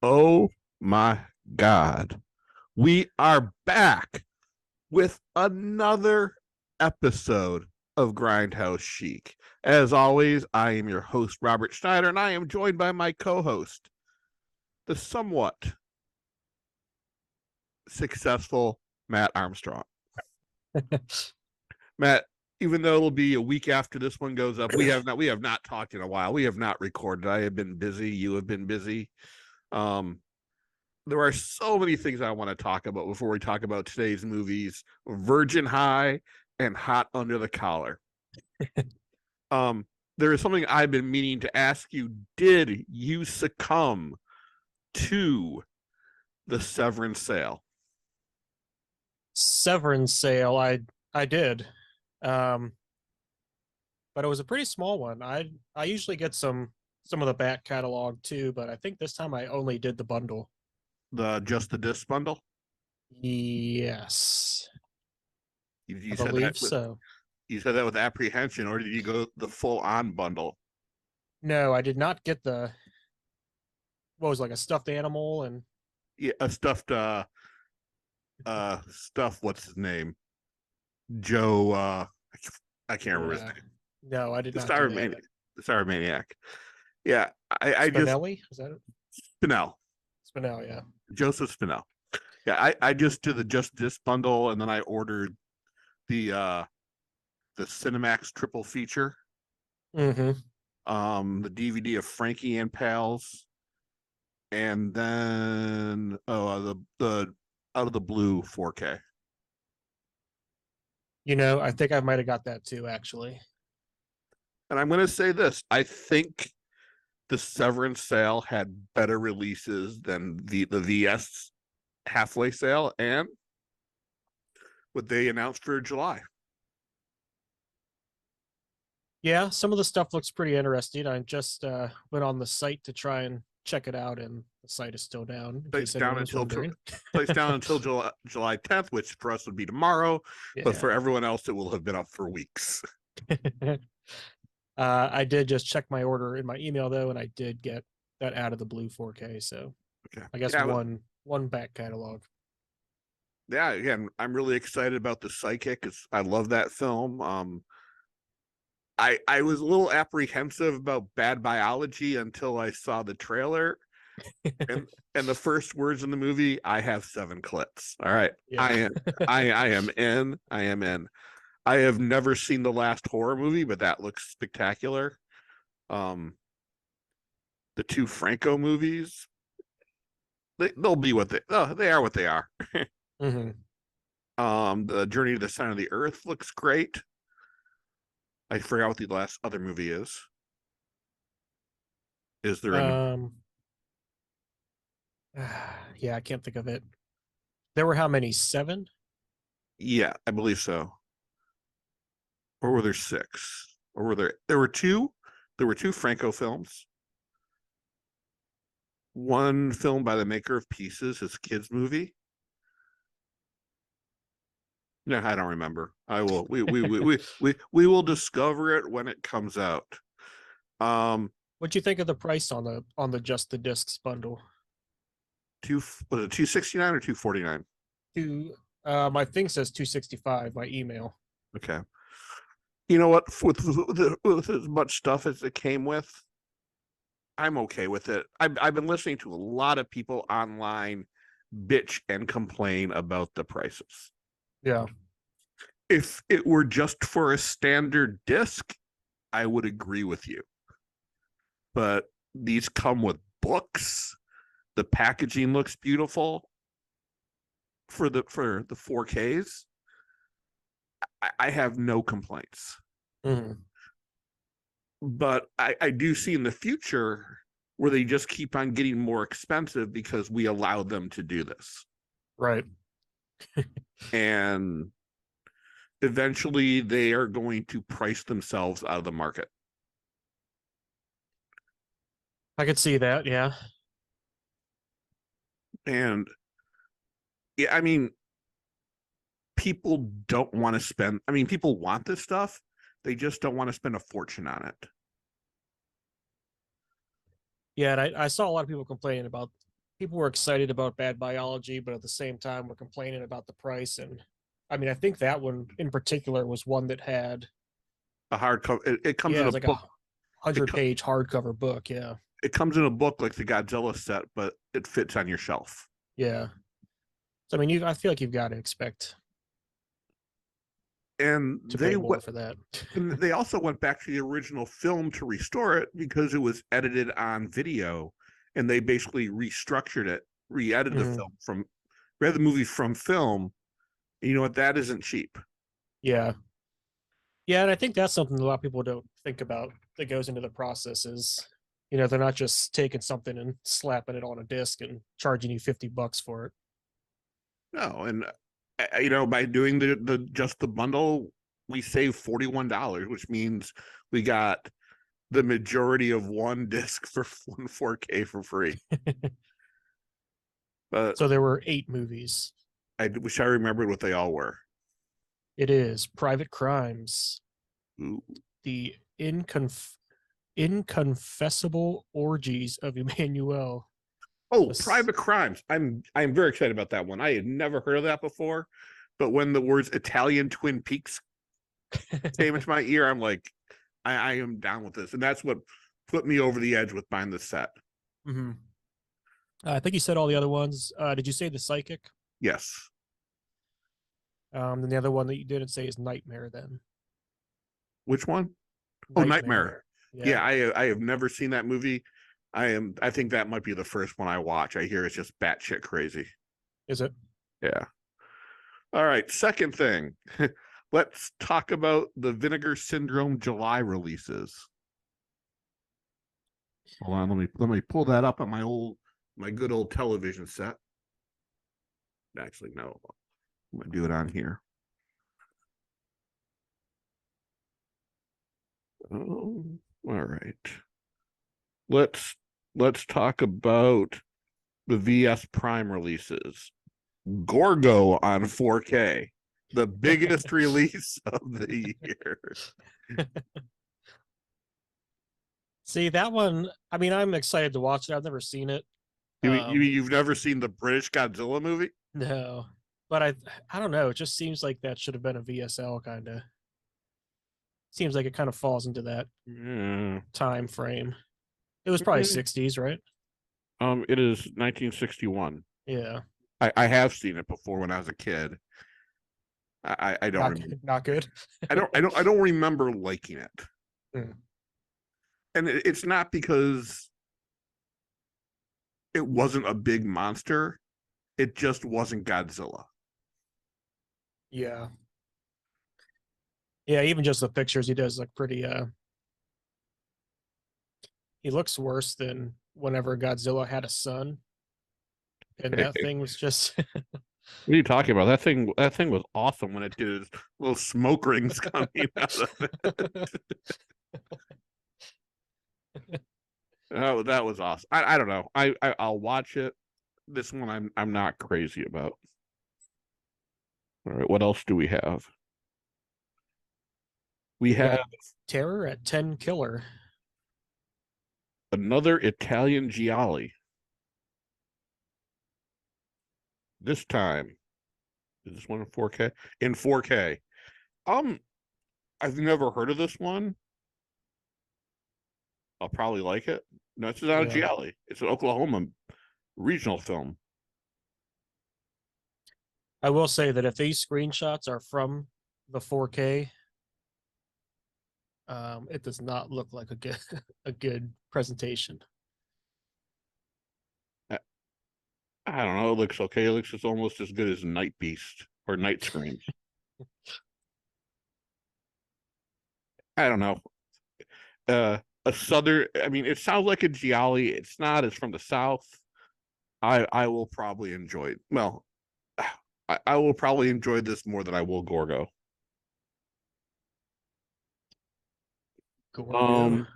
Oh my God. We are back with another episode of Grindhouse Chic. As always, I am your host, Robert Schneider, and I am joined by my co host, the somewhat successful Matt Armstrong. Matt, even though it'll be a week after this one goes up, we have not talked in a while. We have not recorded. I have been busy. You have been busy. Um, there are so many things I want to talk about before we talk about today's movies, Virgin High and Hot Under the Collar. There is something I've been meaning to ask you. Did you succumb to the Severance sale? Severance sale. I did. Um, but it was a pretty small one. I usually get some of the back catalog too, but I think this time I only did the bundle. The just the disc bundle? Yes, You, I you said that believe with so. you said that with apprehension, or did you go the full on bundle? No, I did not get the what was it, like a stuffed animal and Yeah, a stuffed stuff. What's his name? Joe. I can't remember his yeah. name. No, I did The not do Star that. Maniac. The Star Maniac. Yeah, I just Spinelli? Is that it? Spinell, Spinelli, yeah. Joseph Spinell. Yeah, I just did the just this bundle, and then I ordered the Cinemax triple feature, Mm-hmm. the DVD of Frankie and Pals, and then the Out of the Blue 4K. I think I might have got that too, actually. And I'm going to say this: I think the Severance sale had better releases than the VS halfway sale and what they announced for July. Yeah, some of the stuff looks pretty interesting. I just went on the site to try and check it out, and the site is still down, in Plays case down anyone was until wondering. plays down until July 10th, which for us would be tomorrow, but Yeah. for everyone else, it will have been up for weeks. I did just check my order in my email though, and I did get that out of the blue 4K. So Okay, I guess yeah, one back catalog. yeah. Again, I'm really excited about the Psychic. I love that film. I was a little apprehensive about Bad Biology until I saw the trailer and and the first words in the movie. I have 7 clits. All right, Yeah. I am in. I am in. I have never seen the last horror movie, but that looks spectacular. Um, the two Franco movies, they'll be what they are what they are. hmm The Journey to the Center of the Earth looks great. I forgot what the last other movie is. Is there a Um. Yeah, I can't think of it. There were how many? Seven? Yeah, I believe so. Or were there six? Or were there were two? There were two Franco films. One film by the maker of Pieces, his kids movie. No, I don't remember. I will. We will discover it when it comes out. Um, What'd you think of the price on the just the discs bundle? two was it 269 or 249? Two. My thing says 265. My email. Okay. You know what? With as much stuff as it came with, I'm okay with it. I've been listening to a lot of people online bitch and complain about the prices. Yeah. If it were just for a standard disc, I would agree with you. But these come with books. The packaging looks beautiful for the 4Ks. I have no complaints. hmm But I do see in the future where they just keep on getting more expensive because we allow them to do this. Right. And eventually they are going to price themselves out of the market. I could see that. Yeah. And yeah, I mean, people don't want to spend, I mean, people want this stuff. They just don't want to spend a fortune on it. Yeah. And I saw a lot of people complaining about people were excited about Bad Biology, but at the same time were complaining about the price. And I mean, I think that one in particular was one that had, A hardcover. It comes yeah, in it a was like a book. one It, hundred page hardcover book. Yeah, it comes in a book like the Godzilla set, but it fits on your shelf. yeah. So I mean, I feel like you've got to expect And to they pay more went. for that. And they also went back to the original film to restore it because it was edited on video, and they basically restructured it, re-edited the Mhm. film from, read the movie from film. And you know what? That isn't cheap. Yeah, yeah, and I think that's something a lot of people don't think about that goes into the process is, they're not just taking something and slapping it on a disc and charging you $50 for it. No, and by doing the just the bundle, we saved $41, which means we got the majority of one disc for one 4K for free. But So there were 8 movies. I wish I remembered what they all were. It is Private Crimes, Ooh. the inconfessable orgies of Emmanuel. Oh, This- Private Crimes. I'm very excited about that one. I had never heard of that before, but when the words Italian Twin Peaks came into my ear, I'm like, I am down with this, and that's what put me over the edge with buying the set. Mhm. I think you said all the other ones. Did you say The Psychic? Yes. Then the other one that you didn't say is Nightmare. Then Which one? Oh, Nightmare. Nightmare. Yeah, Yeah, I have never seen that movie. I think that might be the first one I watch. I hear it's just batshit crazy. is it? Yeah. All right. Second thing. Let's talk about the Vinegar Syndrome July releases. Hold on, let me pull that up on my good old television set. Actually, no. I'm gonna do it on here. Oh, all right. Let's let's talk about the VS Prime releases. Gorgo on 4K, the biggest release of the year. See that one. I mean, I'm excited to watch it. I've never seen it. You've never seen the British Godzilla movie? No, but I don't know. It just seems like that should have been a VSL kind of. Seems like it kind of falls into that Yeah. time frame. It was probably 60s, right? It is 1961. Yeah, I have seen it before when I was a kid. I don't not remember. not good. I don't remember liking it. Hmm. And it's not because it wasn't a big monster. It just wasn't Godzilla. Yeah, yeah. Even just the pictures he does look pretty. He looks worse than whenever Godzilla had a son, and that What thing was just. are you talking about? That thing was awesome when it did its little smoke rings coming out of it. That was awesome. I don't know. I'll watch it. This one I'm not crazy about. All right, what else do we have? We have Terror at 10 Killer. another Italian gialli. This time, is this one in 4K? In 4K. I've never heard of this one. I'll probably like it. No, it's not a Yeah, gialli. It's an Oklahoma regional film. I will say that if these screenshots are from the 4K, it does not look like a good a good presentation. I, I don't know. It looks okay. It looks just almost as good as Night Beast or Night Scream. I don't know. A southern. I mean, it sounds like a gialli. It's not. It's from the south. I will probably enjoy it. Well, I will probably enjoy this more than I will Gorgo. Gorgo.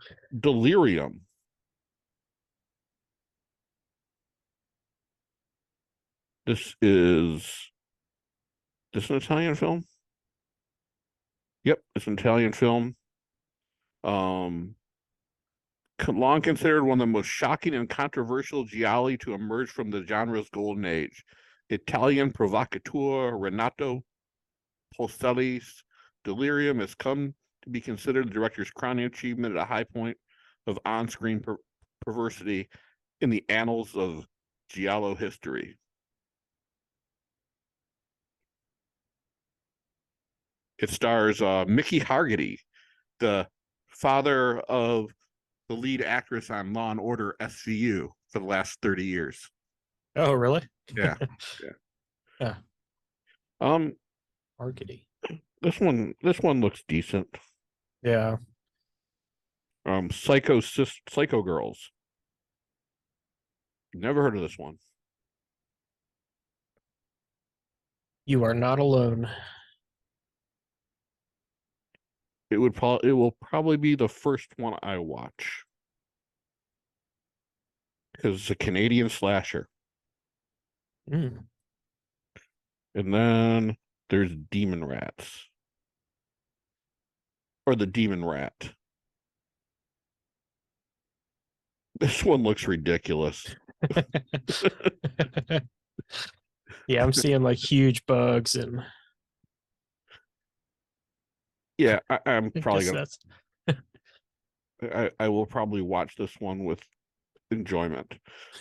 Delirium. This is this an Italian film? Yep, it's an Italian film. Um, long considered one of the most shocking and controversial gialli to emerge from the genre's golden age. Italian provocateur Renato Polselli's Delirium has come to be considered the director's crowning achievement at a high point of on-screen perversity in the annals of giallo history. It stars Mickey Hargitay, the father of the lead actress on Law and Order SVU for the last 30 years. Oh, really? Yeah. Yeah. Um, Arcady. this one looks decent. Yeah. Psycho Girls. Never heard of this one. You are not alone. It will probably be the first one I watch because it's a Canadian slasher. Mm. And then there's Demon Rats. Or the Demon Rat. This one looks ridiculous. Yeah, I'm seeing like huge bugs and Yeah, I'm I probably guess gonna. I will probably watch this one with enjoyment.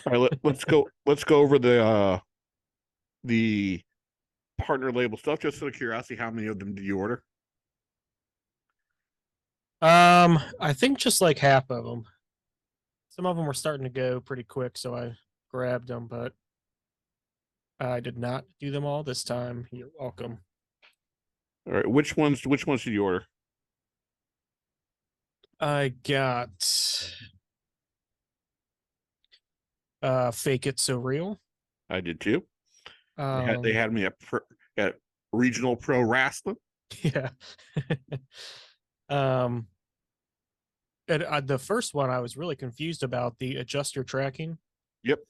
All right, let's go. Let's go over the partner label stuff. Just out of curiosity, how many of them did you order? I think just like half of them. Some of them were starting to go pretty quick, so I grabbed them, but I did not do them all this time. You're welcome. All right, which ones? Which ones did you order? I got Fake It So Real. I did too. Um, They had me at regional pro wrestling. yeah. um, and the first one I was really confused about the adjuster tracking. Yep.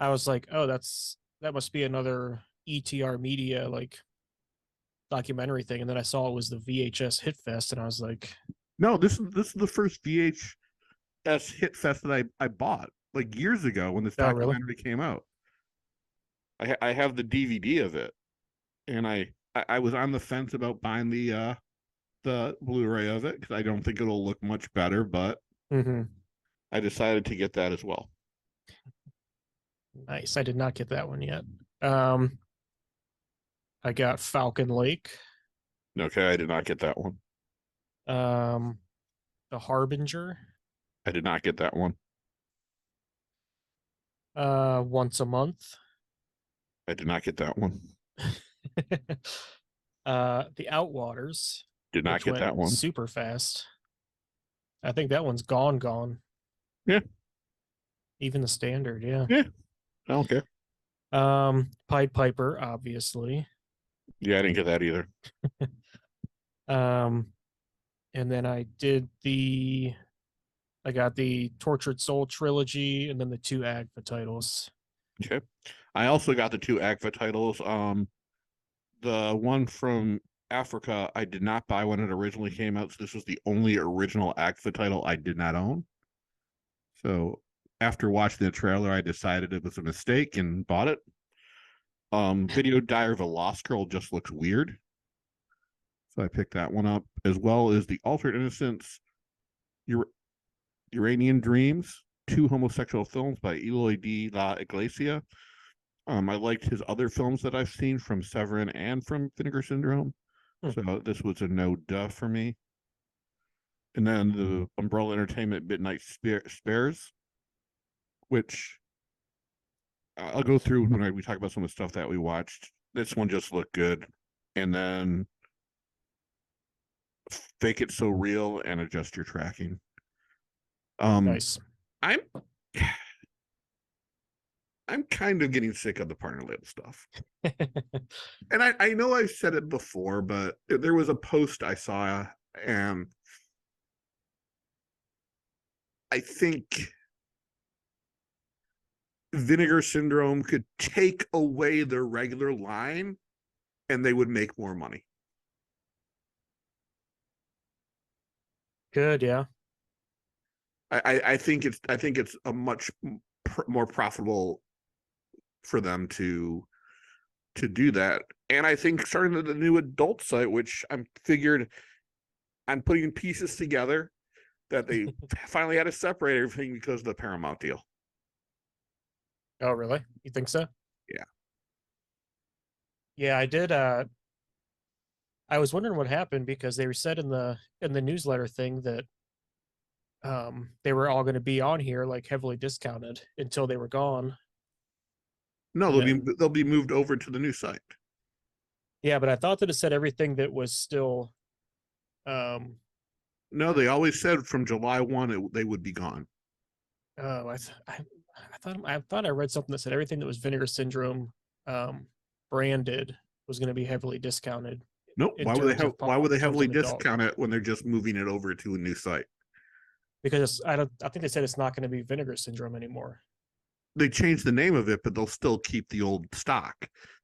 I was like, oh, that must be another ETR media like documentary thing. And then I saw it was the VHS Hit Fest, and I was like, No, this is the first VHS hit fest that I bought like years ago when this oh, really? documentary came out. I have the DVD of it, and I was on the fence about buying the Blu-ray of it because I don't think it'll look much better, but Mm-hmm. I decided to get that as well. Nice. I did not get that one yet. I got Falcon Lake. Okay, I did not get that one. Um, The Harbinger. I did not get that one. Once a Month. I did not get that one. The Outwaters, Did not which get went that one. super fast. I think that one's gone. Yeah. Even the standard, yeah. Yeah. I don't care. Pied Piper, obviously. Yeah, I didn't get that either. And then I got the Tortured Soul trilogy and then the two AGFA titles. Okay. I also got the two AGFA titles. The one from Africa, I did not buy when it originally came out. So this was the only original AGFA title I did not own. So after watching the trailer, I decided it was a mistake and bought it. Video Diary of a Lost Girl just looks weird. So I picked that one up, as well as The Altered Innocence, Uranian Dreams, two homosexual films by Eloy de la Iglesia. I liked his other films that I've seen from Severin and from Vinegar Syndrome. So this was a no duh for me. And then the Umbrella Entertainment Midnight Spares, which I'll go through when we talk about some of the stuff that we watched. This one just looked good. And then Fake It So Real and Adjust Your Tracking. Nice. I'm kind of getting sick of the partner label stuff. And I know I've said it before, but there was a post I saw, and I think Vinegar Syndrome could take away their regular line and they would make more money. Good, yeah. I think it's a much more profitable for them to do that. And I think starting the new adult site, which I'm putting pieces together, that they finally had to separate everything because of the Paramount deal. Oh, really? You think so? Yeah. Yeah, I did. I was wondering what happened because they were said in the newsletter thing that they were all going to be on here like heavily discounted until they were gone. No, And then they'll be moved over to the new site. yeah, but I thought that it said everything that was still um No, they always said from July 1 they would be gone. oh I thought I read something that said everything that was Vinegar Syndrome branded was going to be heavily discounted Nope. in terms of Why would they in terms heavily of adult. discount it when they're just moving it over to a new site? Because I think they said it's not going to be Vinegar Syndrome anymore. They changed the name of it, but they'll still keep the old stock.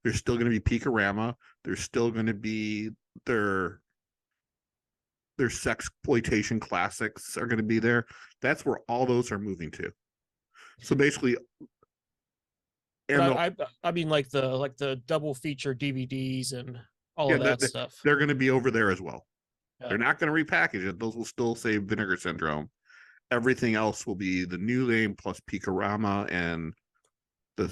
There's still going to be Peakorama. There's still going to be their sexploitation classics are going to be there. That's where all those are moving to. So basically, and I mean like the double feature DVDs and all yeah, of that stuff. they're going to be over there as well. Yeah. They're not going to repackage it. Those will still say Vinegar Syndrome. Everything else will be the new name plus Peakorama and the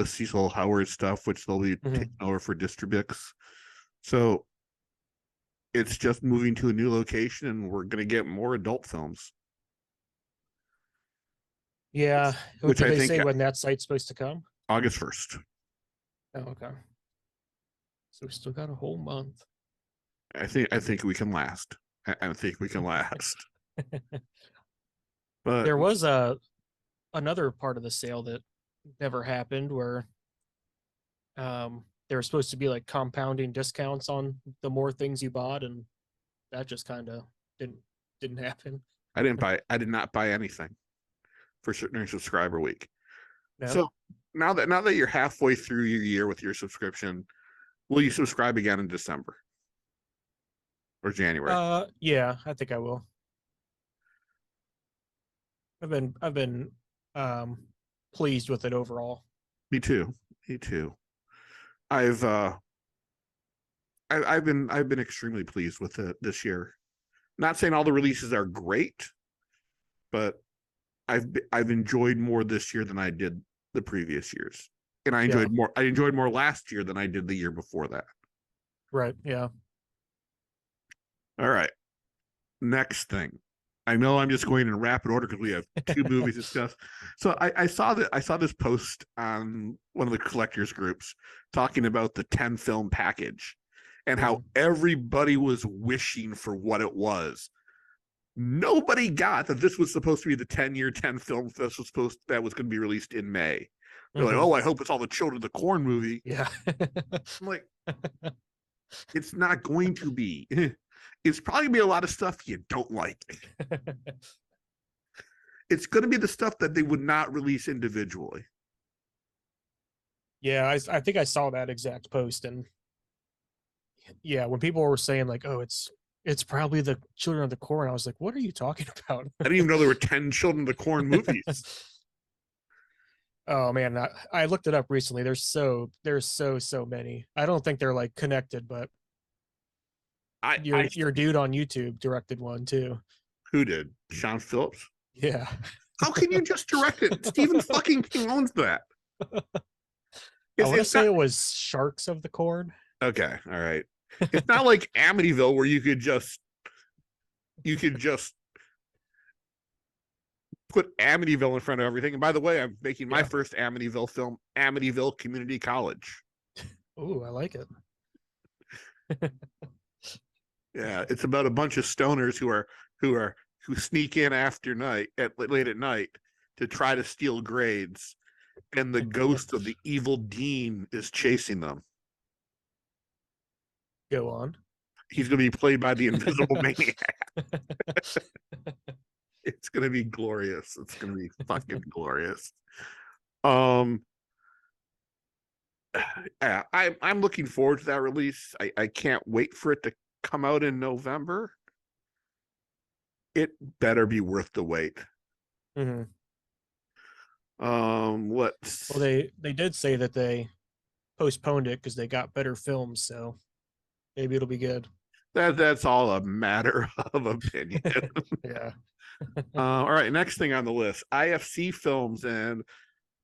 Cecil Howard stuff, which they'll be taking over for Distribix. So it's just moving to a new location, and we're going to get more adult films. Yeah. Which Did I they think say when that site's supposed to come? August 1st. Oh, okay. So we still got a whole month. I think we can last. I think we can last. But there was another part of the sale that never happened where there were supposed to be like compounding discounts on the more things you bought, and that just kind of didn't happen. I did not buy anything for certain subscriber week. No? So now that you're halfway through your year with your subscription, will you subscribe again in December or January? Yeah, I think I will. I've been pleased with it overall. Me too. I've been extremely pleased with it this year. Not saying all the releases are great, but I've enjoyed more this year than I did the previous years. And I enjoyed more last year than I did the year before that. Right, yeah. All right. Next thing. I know I'm just going in rapid order because we have two movies to discuss. So I saw this post on one of the collectors groups talking about the 10 film package and how everybody was wishing for what it was. Nobody got that this was supposed to be the 10-year 10 film that was going to be released in May. They're like, oh, I hope it's all the Children of the Corn movie. Yeah. I'm like, it's not going to be. It's probably gonna be a lot of stuff you don't like. It's going to be the stuff that they would not release individually. Yeah, I think I saw that exact post, and yeah, when people were saying like, "Oh, it's probably the Children of the Corn," I was like, "What are you talking about?" I didn't even know there were 10 Children of the Corn movies. Oh man, I looked it up recently. There's so many. I don't think they're like connected, but your dude on YouTube directed one too. Who did? Sean Phillips? Yeah. How can you just direct it? Stephen fucking King owns that. I want to say it was Sharks of the Corn. Okay, all right. It's not like Amityville where you could just put Amityville in front of everything. And by the way, I'm making my first Amityville film, Amityville Community College. Ooh, I like it. Yeah, it's about a bunch of stoners who sneak in late at night to try to steal grades, and the ghost of the evil dean is chasing them. Go on. He's going to be played by the Invisible Maniac. It's going to be glorious. It's going to be fucking glorious. Yeah, I'm looking forward to that release. I can't wait for it to come out in November. It better be worth the wait. Hmm. What? Well, they did say that they postponed it because they got better films, so maybe it'll be good. That's all a matter of opinion. Yeah. All right, next thing on the list: IFC Films and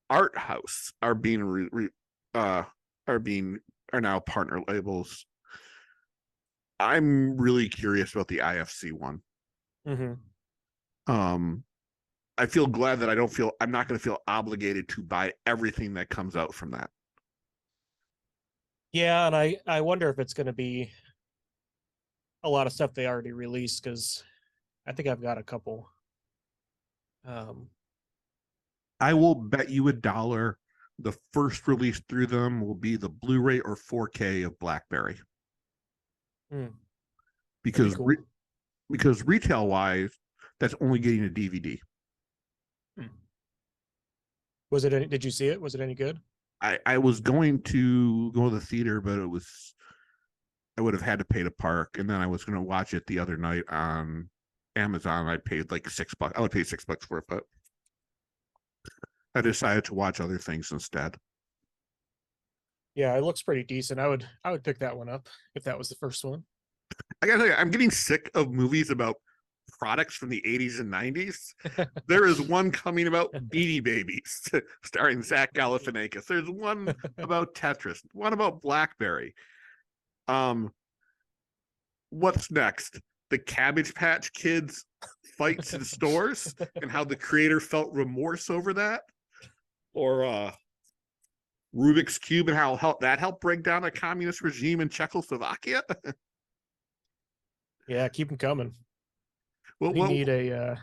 Art House are being uh are being are now partner labels. I'm really curious about the IFC one. Hmm. Um, I feel glad that I'm not going to feel obligated to buy everything that comes out from that. Yeah, and I wonder if it's going to be a lot of stuff they already released because I think I've got a couple. Um, I will bet you $1 the first release through them will be the Blu-ray or 4K of BlackBerry hmm, that'd be because cool. because retail wise, that's only getting a DVD. Hmm. Was it? Did you see it? Was it any good? I was going to go to the theater, but I would have had to pay to park, and then I was going to watch it the other night on Amazon. I paid like $6. I would pay $6 for it, but I decided to watch other things instead. Yeah, it looks pretty decent. I would pick that one up if that was the first one. I gotta tell you, I'm getting sick of movies about products from the 80s and 90s. There is one coming about Beanie Babies, starring Zach Galifianakis. There's one about Tetris, one about BlackBerry. Um, what's next? The Cabbage Patch Kids fights in stores and how the creator felt remorse over that, or Rubik's Cube and how that helped break down a communist regime in Czechoslovakia. Yeah, keep them coming. We Well, need a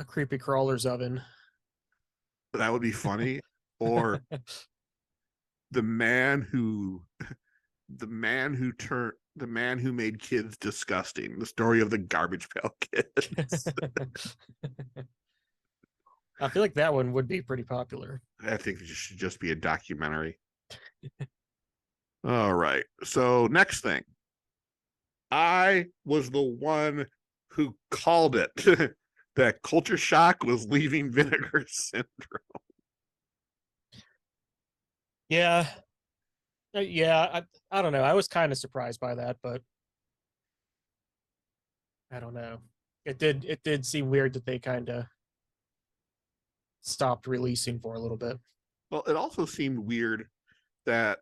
creepy crawlers oven. that would be funny. Or the man who the man who made kids disgusting. The story of the garbage pail kids. I feel like that one would be pretty popular. I think it should just be a documentary. All right. So next thing, I was the one who called it that Culture Shock was leaving Vinegar Syndrome. Yeah, yeah. I don't know. I was kind of surprised by that, but I don't know. It did seem weird that they kind of stopped releasing for a little bit. Well, it also seemed weird that,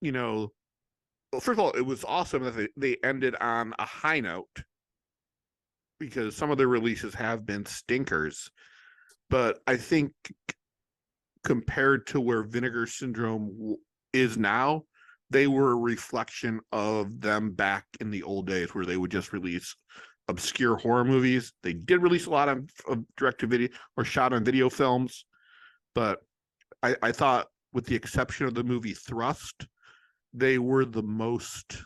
you know, well, first of all, it was awesome that they ended on a high note because some of their releases have been stinkers. But I think compared to where Vinegar Syndrome is now, they were a reflection of them back in the old days where they would just release obscure horror movies. They did release a lot of direct to video or shot on video films, but I thought, with the exception of the movie Thrust, they were the most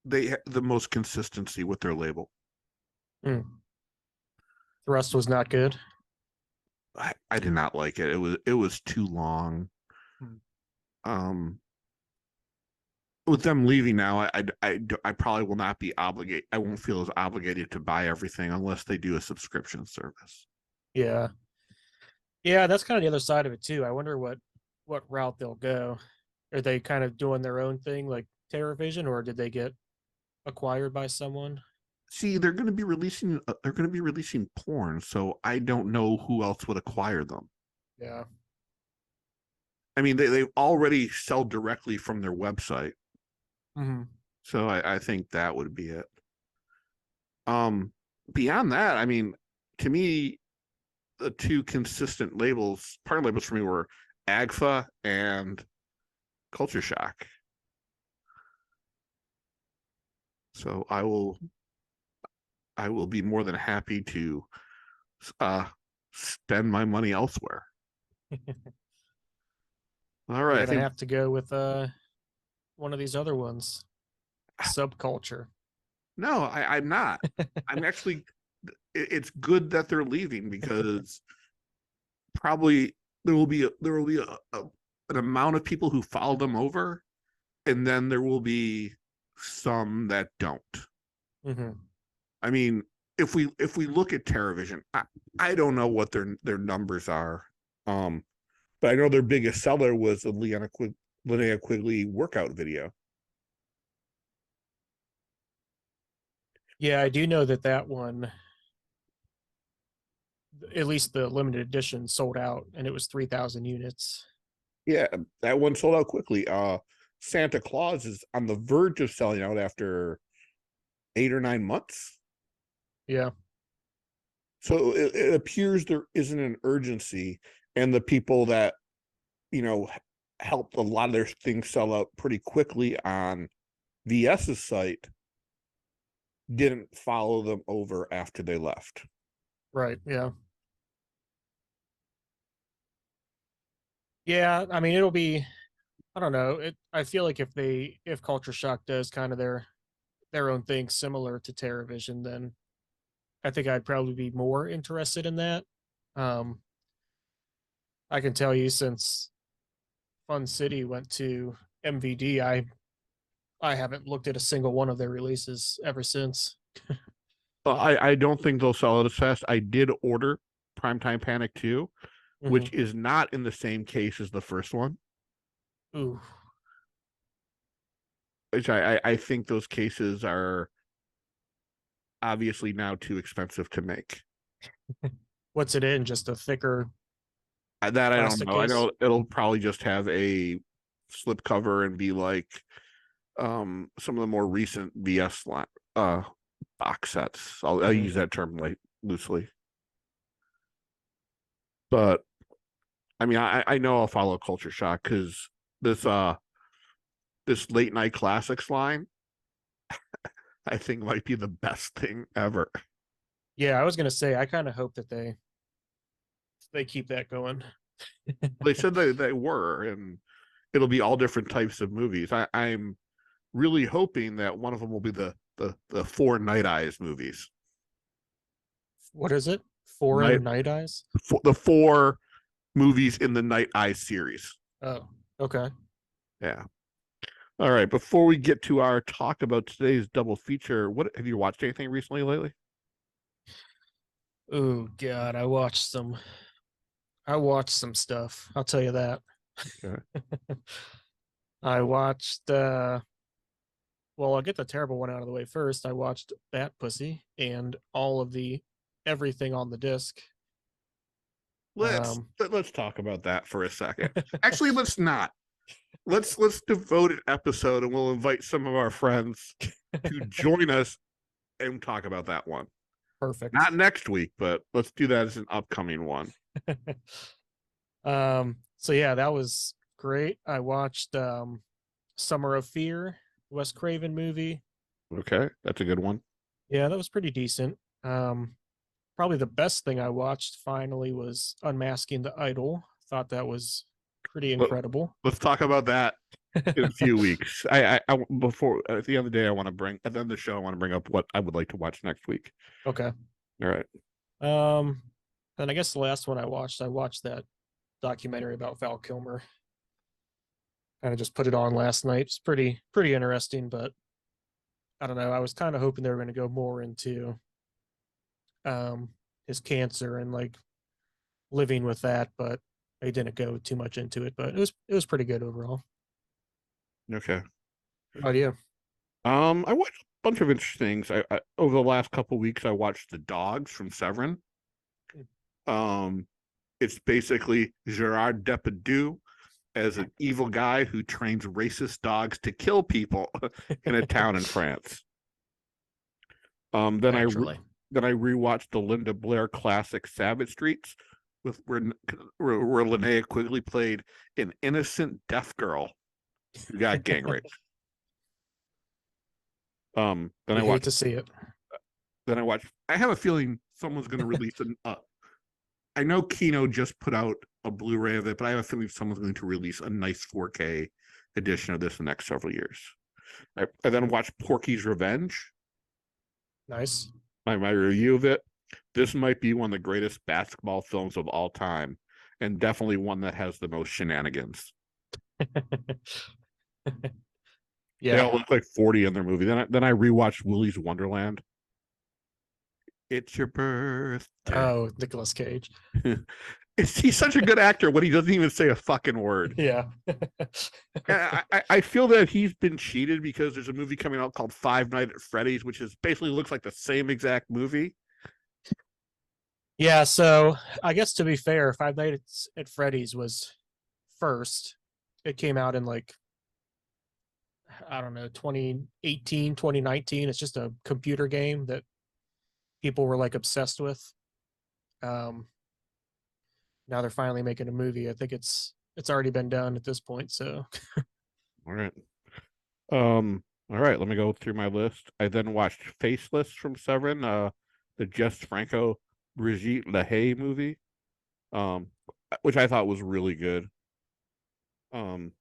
they had the most consistency with their label. Mm. Thrust was not good. I did not like it. It was too long. Mm. Um, with them leaving now, I probably will not be obligated. I won't feel as obligated to buy everything unless they do a subscription service. Yeah, yeah. That's kind of the other side of it too. I wonder what route they'll go. Are they kind of doing their own thing like TerraVision, or did they get acquired by someone? See, they're going to be releasing porn, so I don't know who else would acquire them. Yeah. I mean, they already sell directly from their website, Hmm. so I think that would be it. Um, Beyond that, I mean, to me, the two consistent partner labels for me were Agfa and Culture Shock. So I will be more than happy to uh spend my money elsewhere. All right, You're I gonna think have to go with one of these other ones, Subculture. no, I'm not. I'm actually. It's good that they're leaving because probably there will be an amount of people who follow them over, and then there will be some that don't. Hmm. I mean, if we look at television, I don't know what their numbers are. But I know their biggest seller was the Linnea Quigley workout video. Yeah, I do know that one, at least the limited edition, sold out, and it was 3,000 units. Yeah, that one sold out quickly. Santa Claus is on the verge of selling out after 8 or 9 months. Yeah. So it appears there isn't an urgency, and the people that helped a lot of their things sell out pretty quickly on VS's site didn't follow them over after they left. Right. Yeah. Yeah. I mean, it'll be, I don't know. I feel like if Culture Shock does kind of their own thing similar to TerraVision, then I think I'd probably be more interested in that. Um, I can tell you, since Fun City went to MVD, I haven't looked at a single one of their releases ever since. I don't think they'll sell it as fast. I did order Primetime Panic 2, which Mhm. is not in the same case as the first one. Ooh. Which I think those cases are obviously now too expensive to make. What's it in? Just a thicker That I don't plastic know. I case? know it'll probably just have a slip cover and be like some of the more recent VS box sets. I'll use that term like loosely. But I mean I know I'll follow Culture Shock because this this late night classics line I think might be the best thing ever. Yeah, I was gonna say I kind of hope that they keep that going. They said they were, and it'll be all different types of movies. I'm really hoping that one of them will be the four Night Eyes movies. What is it? Foreign Night Night Eyes? the four movies in the Night Eyes series. Oh, okay. Yeah. All right. Before we get to our talk about today's double feature, what have you watched anything recently lately? Oh God, I watched some stuff. I'll tell you that. Okay. I watched well, I'll get the terrible one out of the way first. I watched Bat Pussy and all of the everything on the disc. Let's talk about that for a second. Actually, let's not. Let's devote an episode and we'll invite some of our friends to join us and talk about that one. Perfect. Not next week, but let's do that as an upcoming one. So yeah, that was great. I watched Summer of Fear, Wes Craven movie. Okay, that's a good one. Yeah, that was pretty decent. Probably the best thing I watched finally was Unmasking the Idol. Thought that was pretty incredible. Let's talk about that in a few weeks. I before at the end of the day, I want to bring at the end of the show, I want to bring up what I would like to watch next week. Okay. All right. And I guess the last one I watched that documentary about Val Kilmer. Kind of just put it on last night. It's pretty interesting, but I don't know. I was kind of hoping they were going to go more into his cancer and like living with that, but they didn't go too much into it. But it was pretty good overall. Okay. Oh yeah. I watched a bunch of interesting things. I over the last couple of weeks, I watched The Dogs from Severin. It's basically Gerard Depardieu as an evil guy who trains racist dogs to kill people in a town in France. Then Actually. I rewatched the Linda Blair classic Savage Streets, with where Linnea Quigley played an innocent deaf girl who got gang raped. Then You I hate watched. to see it. Then I watched. I have a feeling someone's going to release an. I know Kino just put out a Blu-ray of it, but I have a feeling someone's going to release a nice 4K edition of this in the next several years. I then watched Porky's Revenge. Nice. My review of it. This might be one of the greatest basketball films of all time, and definitely one that has the most shenanigans. Yeah. They all look like 40 in their movie. Then I rewatched Willy's Wonderland. It's your birthday. Oh, Nicolas Cage. He's such a good actor when he doesn't even say a fucking word. Yeah. I feel that he's been cheated because there's a movie coming out called Five Nights at Freddy's, which is basically looks like the same exact movie. Yeah, so I guess to be fair, Five Nights at Freddy's was first. It came out in like, I don't know, 2018, 2019. It's just a computer game that people were like obsessed with. Um Now they're finally making a movie. I think it's already been done at this point, so All right. All right, let me go through my list. I then watched Faceless from Seven, the Jess Franco Brigitte Lahaye movie, um, which I thought was really good. In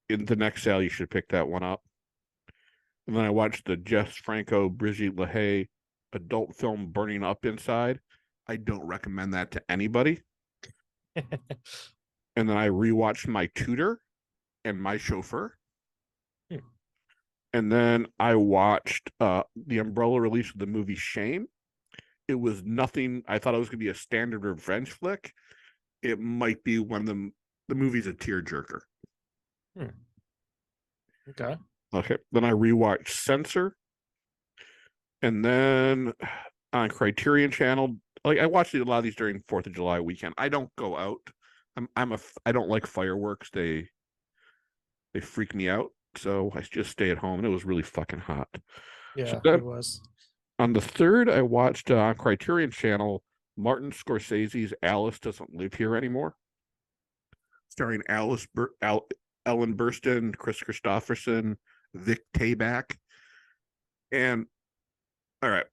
the next sale, you should pick that one up. And then I watched the Jess Franco Brigitte Lahaye adult film Burning Up Inside. I don't recommend that to anybody. And then I rewatched My Tutor and My Chauffeur. And then I watched the Umbrella release of the movie Shame. It was nothing. I thought it was going to be a standard revenge flick. It might be one of the movie's a tearjerker. Okay. Okay. Then I rewatched Censor. And then on Criterion Channel, like I watched a lot of these during 4th of July weekend. I don't go out. I don't like fireworks. They freak me out. So I just stay at home, and it was really fucking hot. Yeah, So then, it was. on the 3rd, I watched on Criterion Channel Martin Scorsese's Alice Doesn't Live Here Anymore, starring Ellen Burstyn, Chris Christopherson, Vic Tayback. And all right,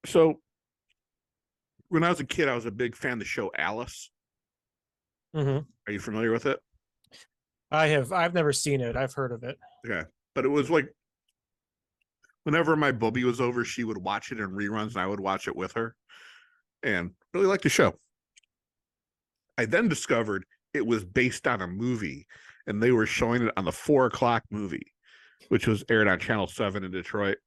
so when I was a kid, I was a big fan of the show Alice. Mm-hmm. Are you familiar with it? I've never seen it. I've heard of it. Okay, but it was like whenever my bubby was over, she would watch it in reruns, and I would watch it with her, and really liked the show. I then discovered it was based on a movie, and they were showing it on the 4 o'clock movie, which was aired on Channel 7 in Detroit.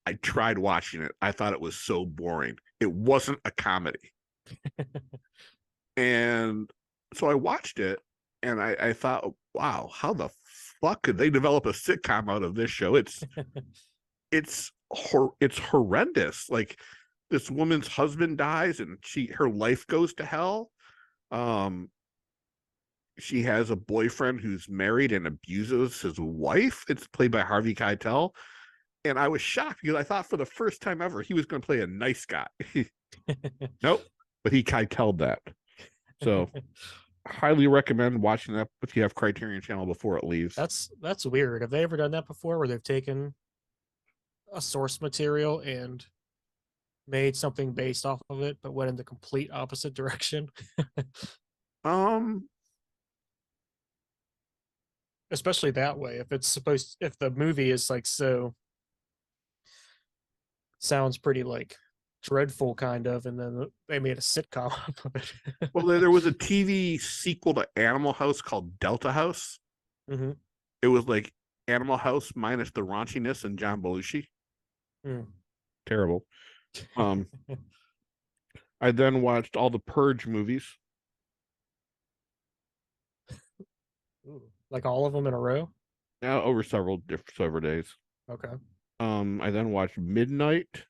I tried watching it. I thought it was so boring. It wasn't a comedy. And so I watched it, and I thought, wow, how the fuck could they develop a sitcom out of this show? It's horrendous. Like, this woman's husband dies, and her life goes to hell. She has a boyfriend who's married and abuses his wife. It's played by Harvey Keitel. And I was shocked because I thought for the first time ever he was going to play a nice guy. Nope, but he Keitel'd that. So highly recommend watching that if you have Criterion Channel before it leaves. That's weird. Have they ever done that before, where they've taken a source material and made something based off of it, but went in the complete opposite direction? Especially that way. If the movie is like so sounds pretty like dreadful kind of, and then they made a sitcom of it. Well, there was a TV sequel to Animal House called Delta House. Mm-hmm. It was like Animal House minus the raunchiness and John Belushi. Terrible. I then watched all the Purge movies. Like all of them in a row? Over several days. Okay. I then watched Midnight,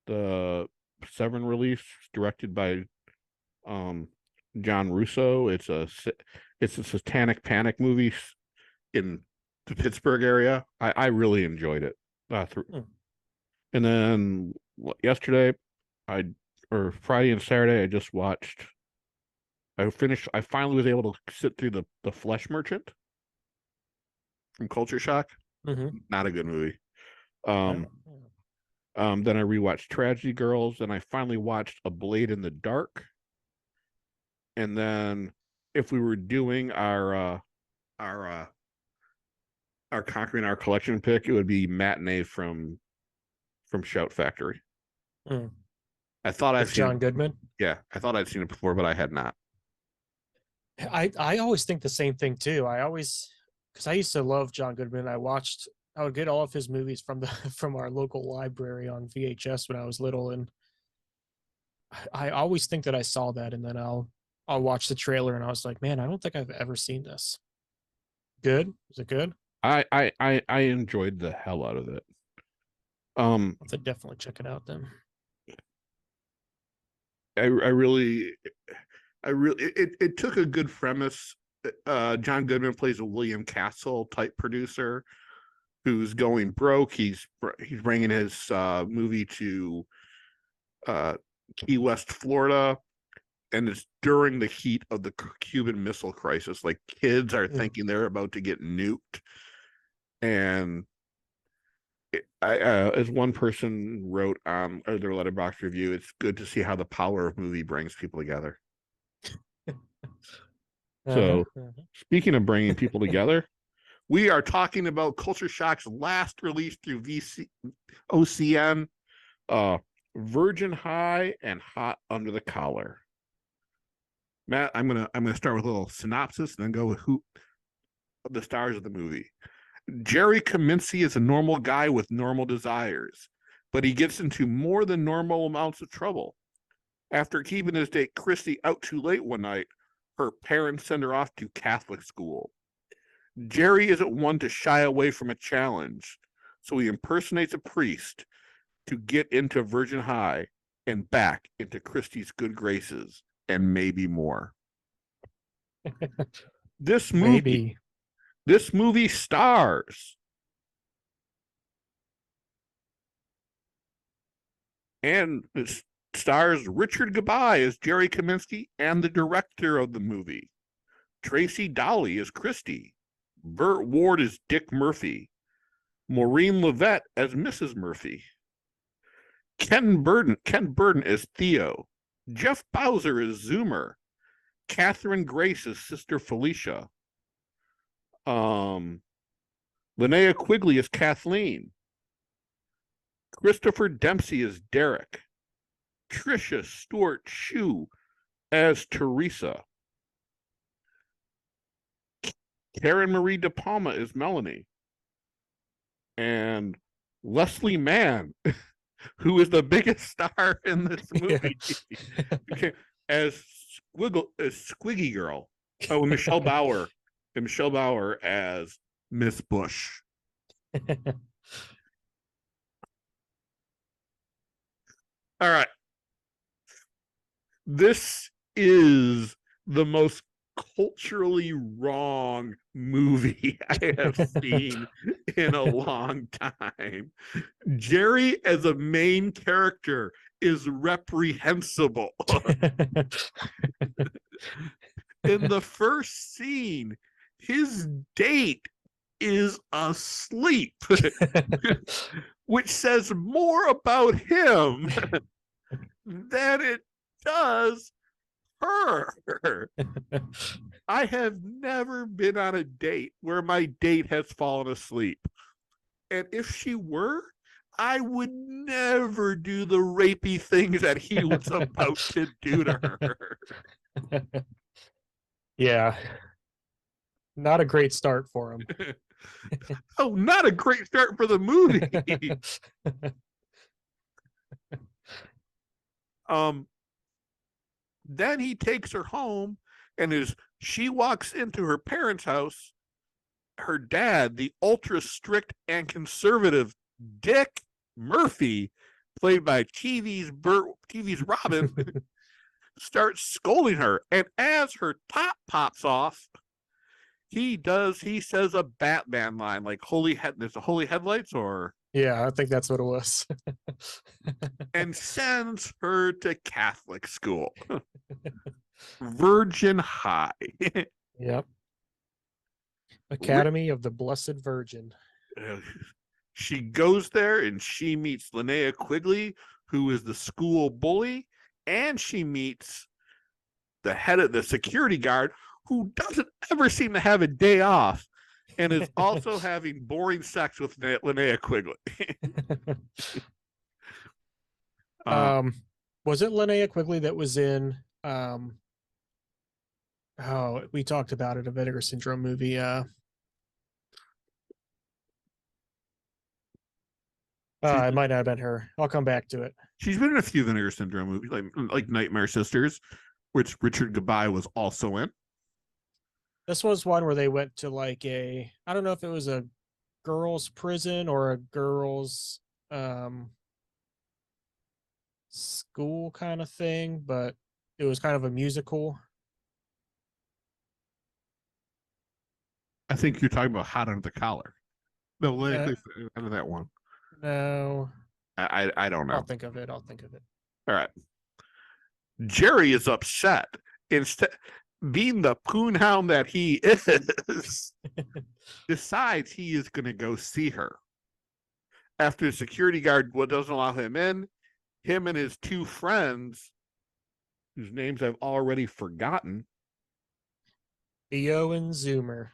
the Seven release, directed by John Russo. It's a satanic panic movie in the Pittsburgh area. I really enjoyed it. And then yesterday, or Friday and Saturday, I just watched. I finally was able to sit through the Flesh Merchant from Culture Shock. Mm-hmm. Not a good movie. Then I rewatched Tragedy Girls, and I finally watched A Blade in the Dark. And then, if we were doing our Conquering Our Collection pick, it would be Matinee from Shout Factory. I thought I'd seen John Goodman. Yeah, I thought I'd seen it before, but I had not. I always think the same thing too. Because I used to love John Goodman. I watched I would get all of his movies from the from our local library on VHS when I was little, and I always think that I saw that, and then I'll watch the trailer, and I was like, man, I don't think I've ever seen this. Good? Is it good? I enjoyed the hell out of it. I'll have to definitely check it out then. I really it took a good premise. John Goodman plays a William Castle type producer who's going broke. He's bringing his movie to Key West, Florida, and it's during the heat of the Cuban Missile Crisis. Like kids are thinking they're about to get nuked, and as one person wrote on their letterbox review, it's good to see how the power of movie brings people together. So, speaking of bringing people together, we are talking about Culture Shock's last release through OCN, Virgin High and Hot Under the Collar. Matt, I'm gonna start with a little synopsis and then go with who the stars of the movie. Jerry Kaminsky is a normal guy with normal desires, but he gets into more than normal amounts of trouble. After keeping his date Christy out too late one night, her parents send her off to Catholic school. Jerry isn't one to shy away from a challenge, so he impersonates a priest to get into Virgin High and back into Christy's good graces, and maybe more. This movie stars Richard Gabai as Jerry Kaminsky and the director of the movie. Tracy Dolly as Christy. Burt Ward as Dick Murphy. Maureen Levette as Mrs. Murphy. Ken Burden as Theo. Jeff Bowser as Zoomer. Catherine Grace as Sister Felicia. Linnea Quigley as Kathleen. Christopher Dempsey as Derek. Trisha Stewart Shue as Teresa. Karen Marie De Palma as Melanie. And Leslie Mann, who is the biggest star in this movie, as Squiggy Girl. Oh, Michelle Bauer. And Michelle Bauer as Miss Bush. All right. This is the most culturally wrong movie I have seen in a long time. Jerry as a main character is reprehensible. In the first scene, his date is asleep, which says more about him than it does her. I have never been on a date where my date has fallen asleep. And if she were, I would never do the rapey things that he was about to do to her. Yeah. Not a great start for him. Oh, not a great start for the movie. Then he takes her home, and as she walks into her parents' house, her dad, the ultra strict and conservative Dick Murphy, played by TV's Robin, starts scolding her. And as her top pops off, he says a Batman line like there's the holy headlights, or yeah, I think that's what it was. and sends her to Catholic school. Virgin High. Yep. Academy of the Blessed Virgin. She goes there and she meets Linnea Quigley, who is the school bully, and she meets the head of the security guard, who doesn't ever seem to have a day off, and is also having boring sex with Linnea Quigley. Was it Linnea Quigley that was in we talked about it, a Vinegar Syndrome movie, She's It might not have been her. I'll come back to it. she's been in a few Vinegar Syndrome movies, like Nightmare Sisters, which Richard Gabai was also in. This was one where they went to like I don't know if it was a girls' prison or a girls' um school kind of thing, but it was kind of a musical. I think you're talking about Hot Under the Collar. No, Uh, under that one. no, I don't I'll know. think of it. I'll think of it. All right. Jerry is upset. Instead, being the poonhound that he is, decides he is going to go see her. After the security guard doesn't allow him in, him and his two friends, whose names I've already forgotten. Theo and Zoomer.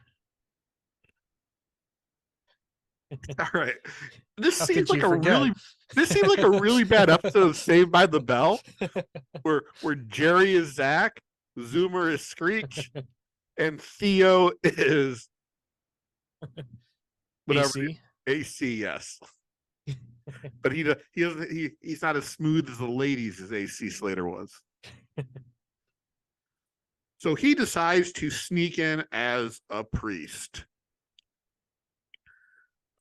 All right. This How seems could like you a forget? really this seems like a really bad episode of Saved by the Bell, where Jerry is Zach, Zoomer is Screech, and Theo is whatever AC. AC. Yes, but he's not as smooth as the ladies as AC Slater was. So he decides to sneak in as a priest.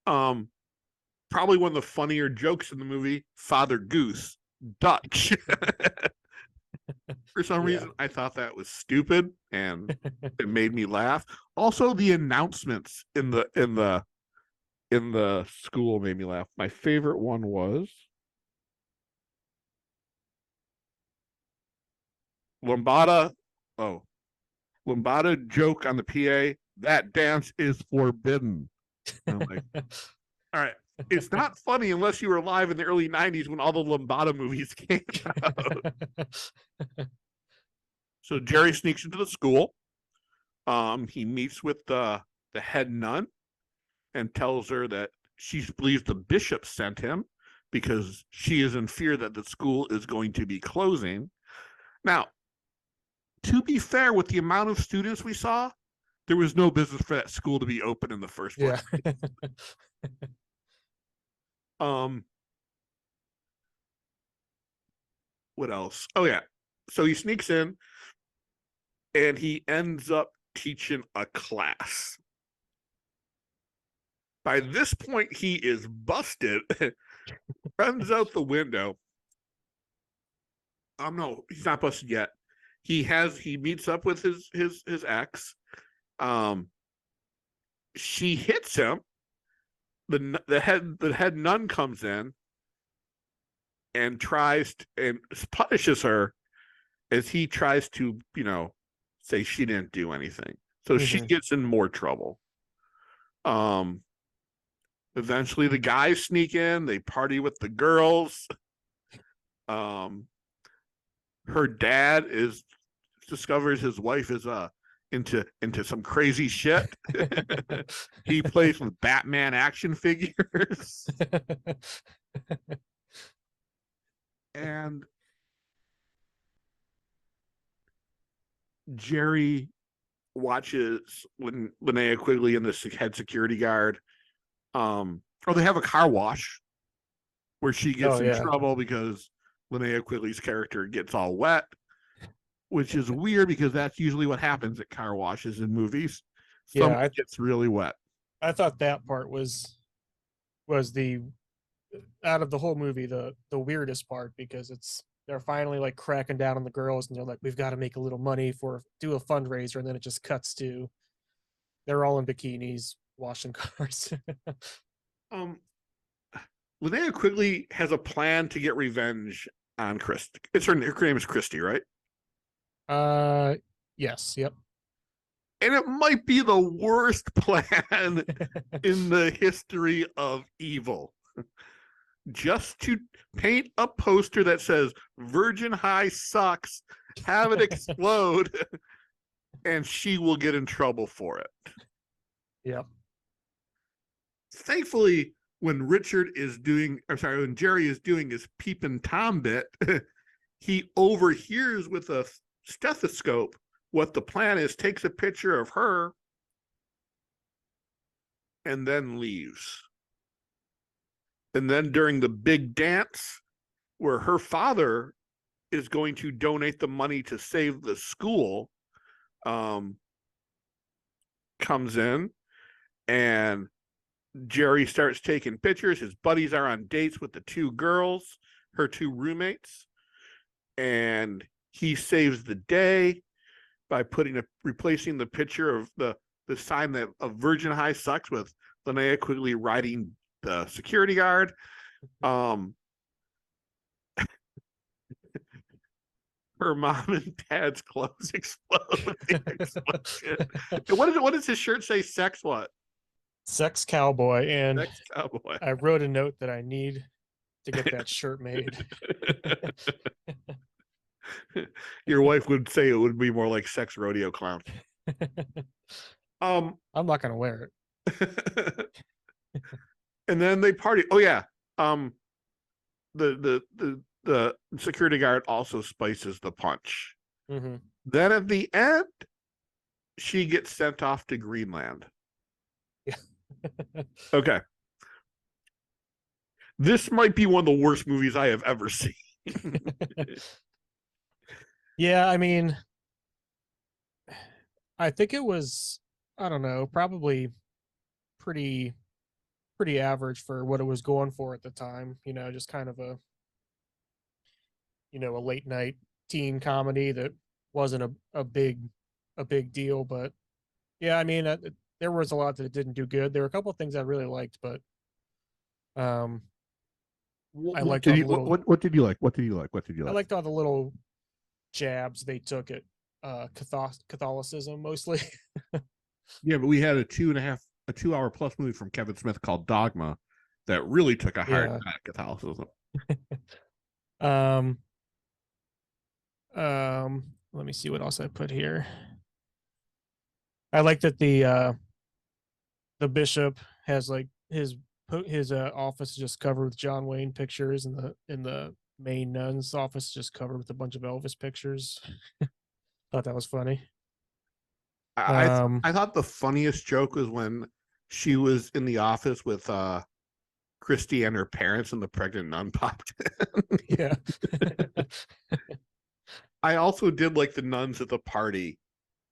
Probably one of the funnier jokes in the movie, Father Goose, Dutch. For some reason, I thought that was stupid, and it made me laugh. Also, the announcements in the school made me laugh. My favorite one was Lombada. Oh, Lombada joke on the PA. That dance is forbidden. And I'm like, all right. It's not funny unless you were alive in the early 90s when all the Lombada movies came out. So Jerry sneaks into the school. He meets with the head nun and tells her that she believes the bishop sent him because she is in fear that the school is going to be closing. Now, to be fair, with the amount of students we saw, there was no business for that school to be open in the first place. Yeah. What else? Oh yeah. So he sneaks in and he ends up teaching a class. By this point, he is busted, runs out the window. No, he's not busted yet. He meets up with his ex. She hits him. The head nun comes in and punishes her as he tries to, say she didn't do anything. So she gets in more trouble. Eventually the guys sneak in, they party with the girls. Her dad discovers his wife is into some crazy shit. He plays with Batman action figures. And Jerry watches when Linnea Quigley and the head security guard they have a car wash where she gets in trouble because Linnea Quigley's character gets all wet, which is weird because that's usually what happens at car washes in movies. Somebody gets really wet. I thought that part was the out of the whole movie the weirdest part, because they're finally like cracking down on the girls and they're like, we've got to make a little money do a fundraiser, and then it just cuts to they're all in bikinis washing cars. Linnea Quigley has a plan to get revenge on Chris. Her name is Christy, right? Yes, yep. And it might be the worst plan in the history of evil. Just to paint a poster that says Virgin High sucks, have it explode, and she will get in trouble for it. Yep. Thankfully, when when Jerry is doing his peeping Tom bit, he overhears with a stethoscope what the plan is, takes a picture of her, and then leaves. And then during the big dance, where her father is going to donate the money to save the school, comes in, and Jerry starts taking pictures. His buddies are on dates with the two girls, her two roommates, and he saves the day by replacing the picture of the sign that of Virgin High sucks with Linnea Quigley riding the security guard. Her mom and dad's clothes explode with the explosion. What does his shirt say? Sex what? Sex cowboy. And Sex cowboy. I wrote a note that I need to get that shirt made. Your wife would say it would be more like sex rodeo clown. I'm not gonna wear it. And then they party. Oh yeah. The security guard also spices the punch. Mm-hmm. Then at the end, she gets sent off to Greenland. Yeah. Okay. This might be one of the worst movies I have ever seen. Yeah, I mean, I think it was, I don't know, probably pretty average for what it was going for at the time. You know, just kind of a late night teen comedy that wasn't a big deal. But yeah, I mean, there was a lot that it didn't do good. There were a couple of things I really liked, but I liked all the little, what did you like? What did you like? I liked all the little jabs they took at Catholicism mostly. Yeah, but we had a 2-hour plus movie from Kevin Smith called Dogma that really took a hard shot at Catholicism. Let me see what else I put here. I like that the bishop has like his office just covered with John Wayne pictures, and the main nun's office just covered with a bunch of Elvis pictures. Thought that was funny. I thought the funniest joke was when she was in the office with Christy and her parents, and the pregnant nun popped in. Yeah. I also did like the nuns at the party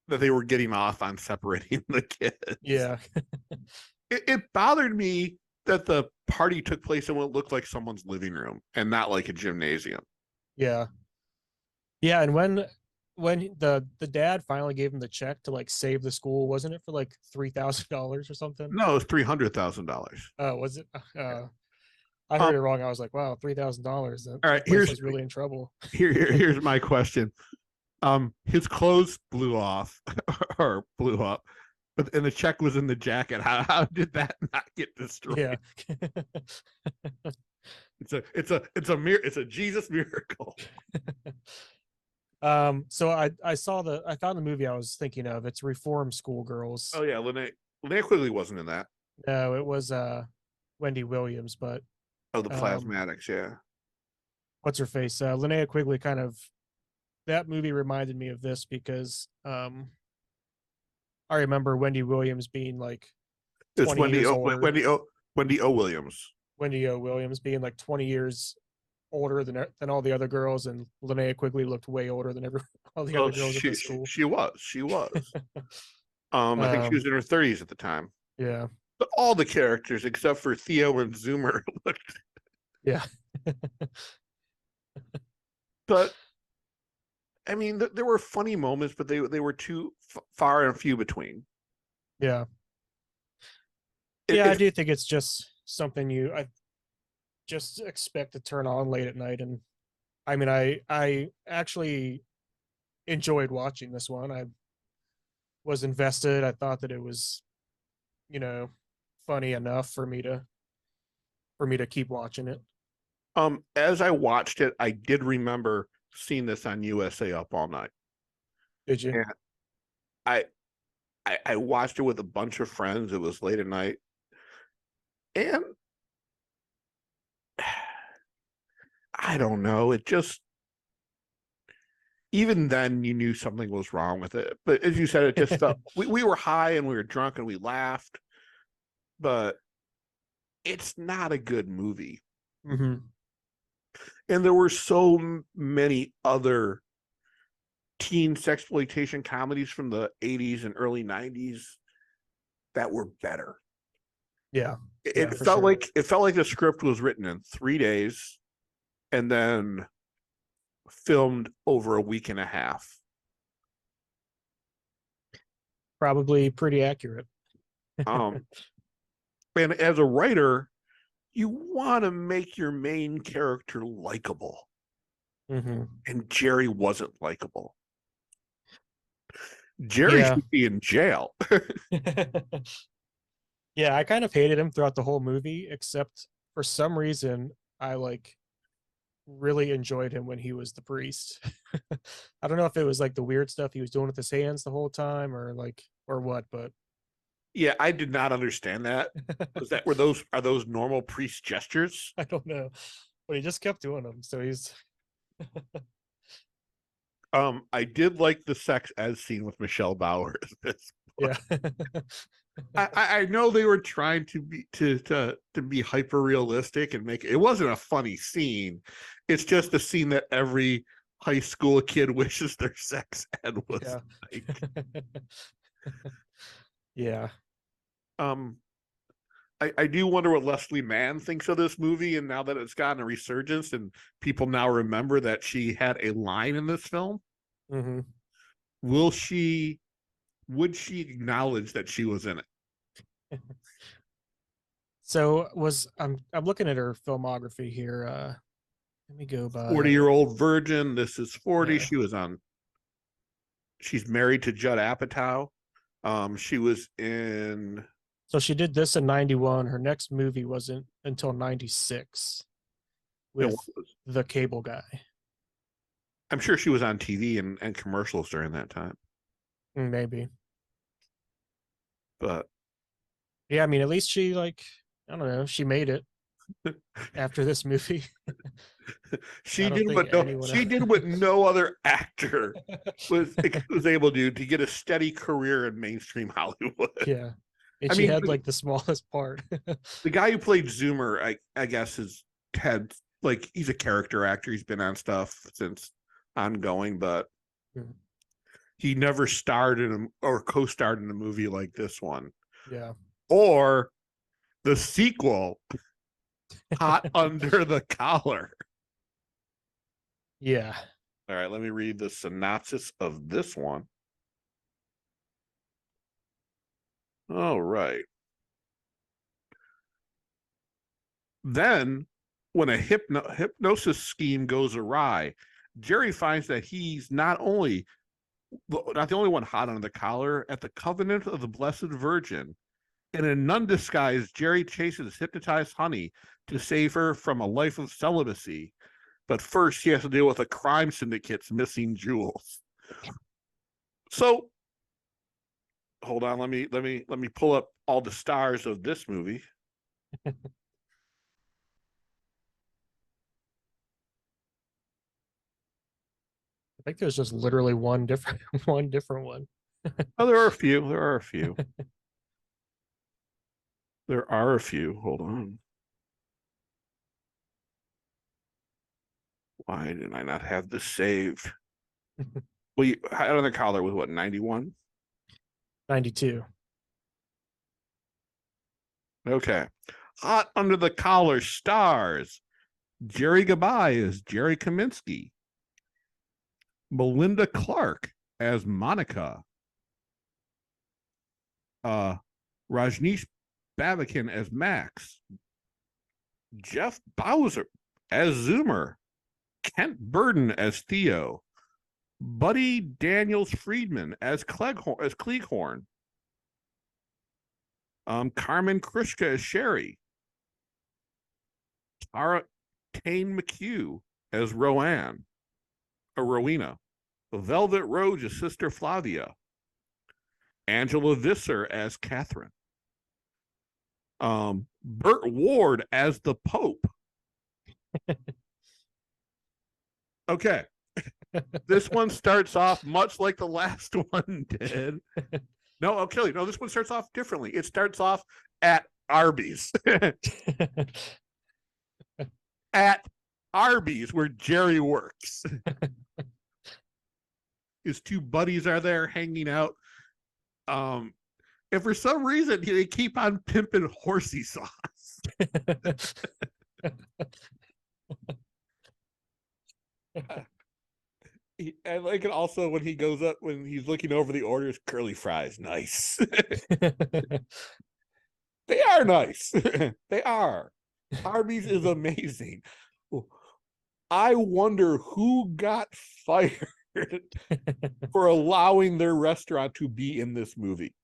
that they were getting off on separating the kids. Yeah. It bothered me that the party took place in what looked like someone's living room and not like a gymnasium. Yeah. Yeah, and when the dad finally gave him the check to like save the school, wasn't it for like $3,000 or something? No, it was $300,000. Oh, was it? I heard it wrong. I was like, wow, $3,000. All right, here's really in trouble. Here's my question. His clothes blew off or blew up, and the check was in the jacket. How did that not get destroyed? Yeah. It's a Jesus miracle. So I found the movie I was thinking of. It's Reform Schoolgirls. Oh yeah, Linnea Quigley wasn't in that. No, it was Wendy Williams, but the Plasmatics, yeah. What's her face? Linnea Quigley that movie reminded me of this because I remember Wendy Williams being like 20 years older. Wendy O. Williams. Wendy O. Williams being like 20 years older than all the other girls, and Linnea Quigley looked way older than all the other girls at the school. She was. I think she was in her 30s at the time. Yeah. But all the characters except for Theo and Zoomer looked. Yeah. But I mean, there were funny moments, but they were too far and few between. Yeah. I do think it's just something I just expect to turn on late at night. And I mean, I actually enjoyed watching this one. I was invested. I thought that it was, funny enough for me to keep watching it. As I watched it, I did remember seeing this on USA Up All Night. Did you? And I watched it with a bunch of friends. It was late at night. And I don't know. It just, even then you knew something was wrong with it. But as you said, it just felt, we were high and we were drunk and we laughed. But it's not a good movie. Mm-hmm. And there were so many other teen sexploitation comedies from the 80s and early 90s that were better. Yeah. It For felt sure. like the script was written in 3 days and then filmed over a week and a half. Probably pretty accurate. And as a writer, you want to make your main character likable. Mm-hmm. And Jerry wasn't likable. Jerry Yeah. should be in jail. Yeah, I kind of hated him throughout the whole movie, except for some reason I like really enjoyed him when he was the priest. I don't know if it was like the weird stuff he was doing with his hands the whole time or what, but Yeah, I did not understand that. Are those normal priest gestures? I don't know. But he just kept doing them. So he's I did like the sex as scene with Michelle Bauer. yeah. I know they were trying to be hyper realistic and make it wasn't a funny scene. It's just a scene that every high school kid wishes their sex ed was Yeah. like. Yeah. I do wonder what Leslie Mann thinks of this movie, and now that it's gotten a resurgence and people now remember that she had a line in this film, Mm-hmm. would she acknowledge that she was in it? So I'm looking at her filmography here. Let me go by 40-year-old virgin. This is 40. yeah. She's married to Judd Apatow. She was in. So she did this in 91. Her next movie wasn't until 96 with the Cable Guy. I'm sure she was on TV and commercials during that time. Maybe. But yeah, I mean, at least she I don't know, she made it after this movie. She did what no other actor was able to do to get a steady career in mainstream Hollywood. Yeah. And she had the smallest part. The guy who played Zoomer, I guess, he's a character actor. He's been on stuff since ongoing, but he never starred in or co-starred in a movie like this one. Yeah. Or the sequel, Hot Under the Collar. Yeah. All right, let me read the synopsis of this one. All right. Then, when a hypnosis scheme goes awry, Jerry finds that he's not the only one hot under the collar. At the Convent of the Blessed Virgin, in a nun disguise, Jerry chases hypnotized Honey to save her from a life of celibacy. But first, he has to deal with a crime syndicate's missing jewels. So, hold on. Let me pull up all the stars of this movie. I think there's just literally one different one. Oh, there are a few. There are a few. Hold on. Why did I not have this saved? Well, Hot Under the Collar was what, 91? 92. Okay. Hot Under the Collar stars Jerry Gabai as Jerry Kaminsky, Melinda Clark as Monica, Rajneesh Babakin as Max, Jeff Bowser as Zoomer, Kent Burden as Theo, Buddy Daniels Friedman as Cleghorn, Carmen Krishka as Sherry, Tara Tane McHugh as Rowena, Velvet Roach as Sister Flavia, Angela Visser as Catherine, Burt Ward as the Pope. Okay. This one starts off much like the last one did. No, I'll kill you. No, this one starts off differently. It starts off at Arby's. At Arby's, where Jerry works. His two buddies are there hanging out. And for some reason, they keep on pimping horsey sauce. I like it also when he goes up, when he's looking over the orders, curly fries, nice. They are nice. They are. Arby's is amazing. I wonder who got fired for allowing their restaurant to be in this movie.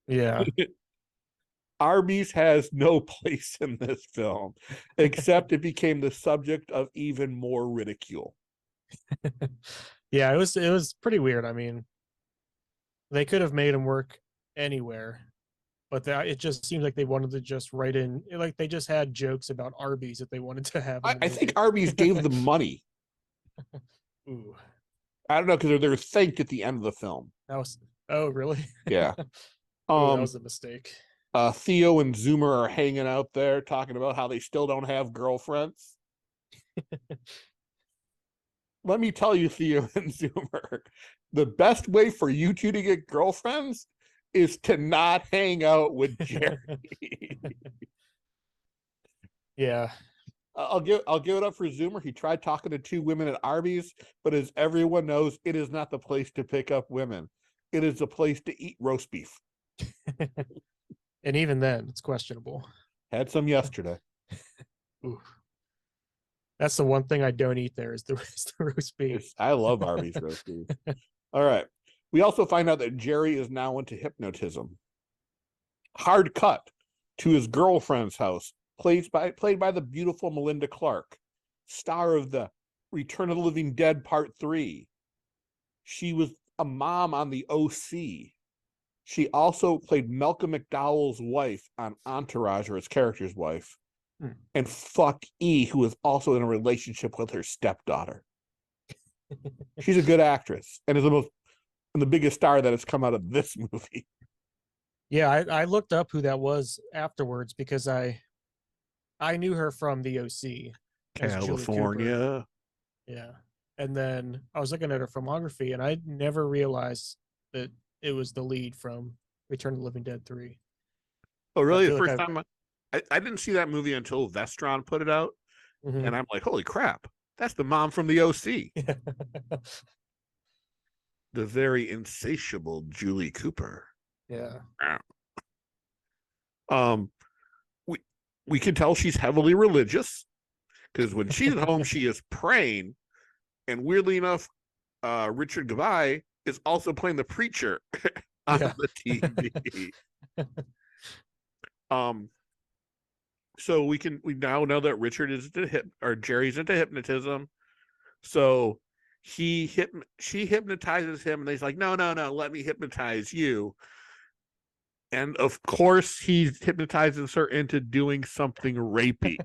Yeah. Arby's has no place in this film, except it became the subject of even more ridicule. Yeah, it was pretty weird. I mean, they could have made him work anywhere, but it just seems like they wanted to just write in, like they just had jokes about Arby's that they wanted to have. I think Arby's gave them money. Ooh. I don't know, because they're thanked at the end of the film. Oh really? Yeah. Ooh, that was a mistake. Theo and Zoomer are hanging out there talking about how they still don't have girlfriends. Let me tell you, Theo and Zoomer, the best way for you two to get girlfriends is to not hang out with Jerry. Yeah. I'll give it up for Zoomer. He tried talking to two women at Arby's, but as everyone knows, it is not the place to pick up women. It is the place to eat roast beef. And even then, it's questionable. Had some yesterday. Ooh. That's the one thing I don't eat there is the roast beef. I love Arby's roast beef. All right. We also find out that Jerry is now into hypnotism. Hard cut to his girlfriend's house, played by the beautiful Melinda Clarke, star of the Return of the Living Dead Part 3. She was a mom on the OC. She also played Malcolm McDowell's wife on Entourage, or his character's wife. And fuck E, who is also in a relationship with her stepdaughter. She's a good actress and is the biggest star that has come out of this movie. Yeah, I looked up who that was afterwards because I knew her from the OC. California. Yeah. And then I was looking at her filmography and I never realized that it was the lead from Return of the Living Dead 3. Oh, really? The first time I didn't see that movie until Vestron put it out. Mm-hmm. And I'm like, holy crap, that's the mom from the OC. The very insatiable Julie Cooper. Yeah. We can tell she's heavily religious, because when she's at home, she is praying. And weirdly enough, Richard Gabai is also playing the preacher on the TV. So we now know that Richard is Jerry's into hypnotism. So she hypnotizes him, and he's like, no, let me hypnotize you. And of course, he hypnotizes her into doing something rapey,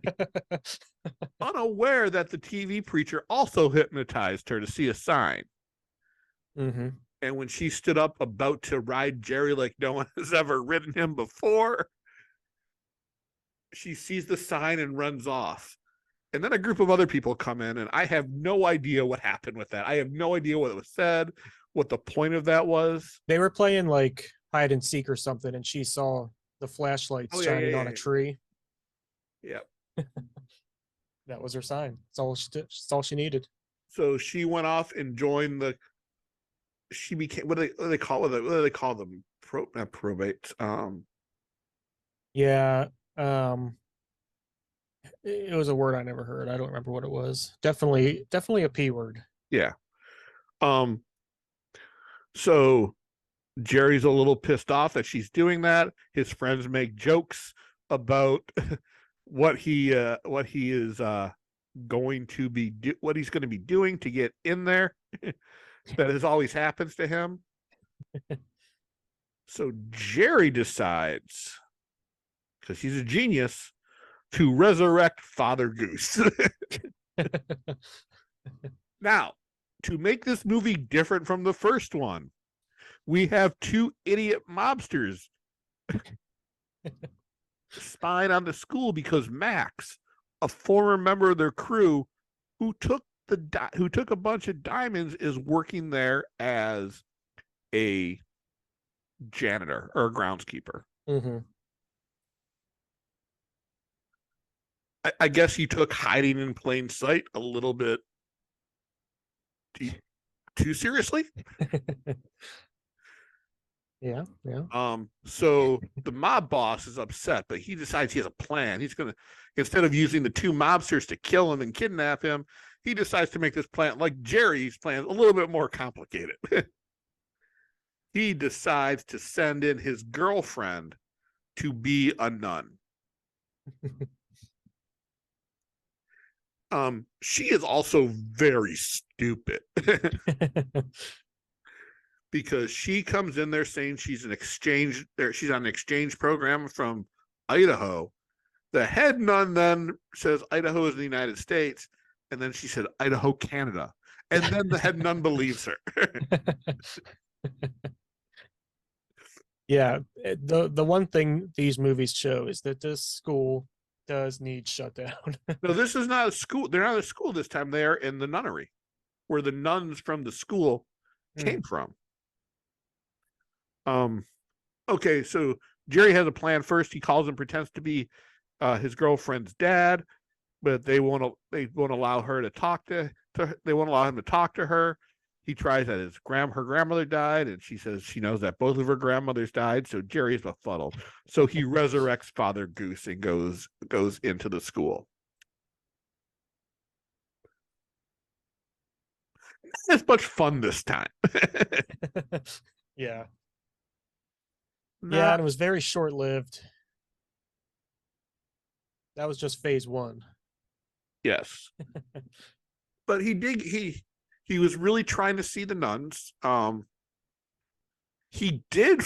unaware that the TV preacher also hypnotized her to see a sign. Mm-hmm. And when she stood up about to ride Jerry like no one has ever ridden him before, she sees the sign and runs off. And then a group of other people come in, and I have no idea what happened with that. I have no idea what was said, what the point of that was. They were playing like hide and seek or something, and she saw the flashlight shining on a tree. Yep. That was her sign. That's all she needed. So she went off and joined she became, what do they call them? Not probate. Yeah. It was a word I never heard. I don't remember what it was. Definitely a P word. Yeah. So Jerry's a little pissed off that she's doing that. His friends make jokes about what he is going to be what he's going to be doing to get in there. That has always happens to him. So Jerry decides, because he's a genius, to resurrect Father Goose. Now, to make this movie different from the first one, we have two idiot mobsters spying on the school because Max, a former member of their crew who took a bunch of diamonds, is working there as a janitor or a groundskeeper. Mm-hmm. I guess he took hiding in plain sight a little bit too seriously. Yeah. So the mob boss is upset, but he decides he has a plan. He's gonna, instead of using the two mobsters to kill him and kidnap him, he decides to make this plan, like Jerry's plan, a little bit more complicated. He decides to send in his girlfriend to be a nun. She is also very stupid because she comes in there saying she's on an exchange program from Idaho. The head nun then says Idaho is the United States, and then she said Idaho, Canada, and then the head nun believes her. Yeah, the one thing these movies show is that this school does need shut down. No, this is not a school. They're not a school this time. They are in the nunnery, where the nuns from the school came from. Okay, so Jerry has a plan. First, he calls and pretends to be his girlfriend's dad, but they won't allow her to talk to they won't allow him to talk to her. He tries that her grandmother died, and she says she knows that both of her grandmothers died, so Jerry's befuddled. So he resurrects Father Goose and goes into the school. Not as much fun this time. Yeah. Yeah, and it was very short-lived. That was just phase one. Yes. But he was really trying to see the nuns. He did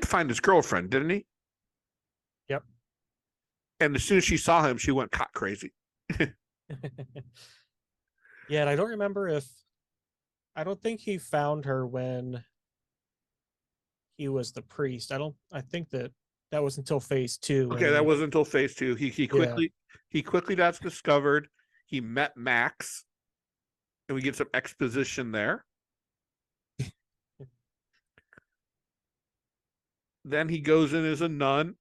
find his girlfriend, didn't he? Yep. And as soon as she saw him, she went cop crazy. Yeah, and I don't think he found her when he was the priest. I think that was until phase two. Okay, that wasn't until phase two. He quickly got discovered. He met Max, and we get some exposition there. Then he goes in as a nun,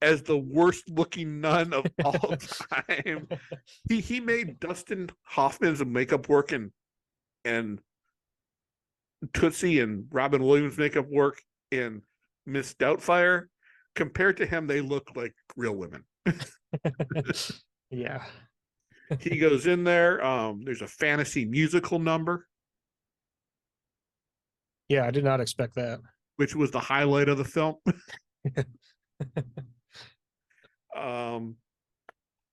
as the worst looking nun of all time. He made Dustin Hoffman's makeup work and Tootsie and Robin Williams makeup work in Miss Doubtfire. Compared to him, they look like real women. Yeah. He goes in there. There's a fantasy musical number. Yeah, I did not expect that. Which was the highlight of the film.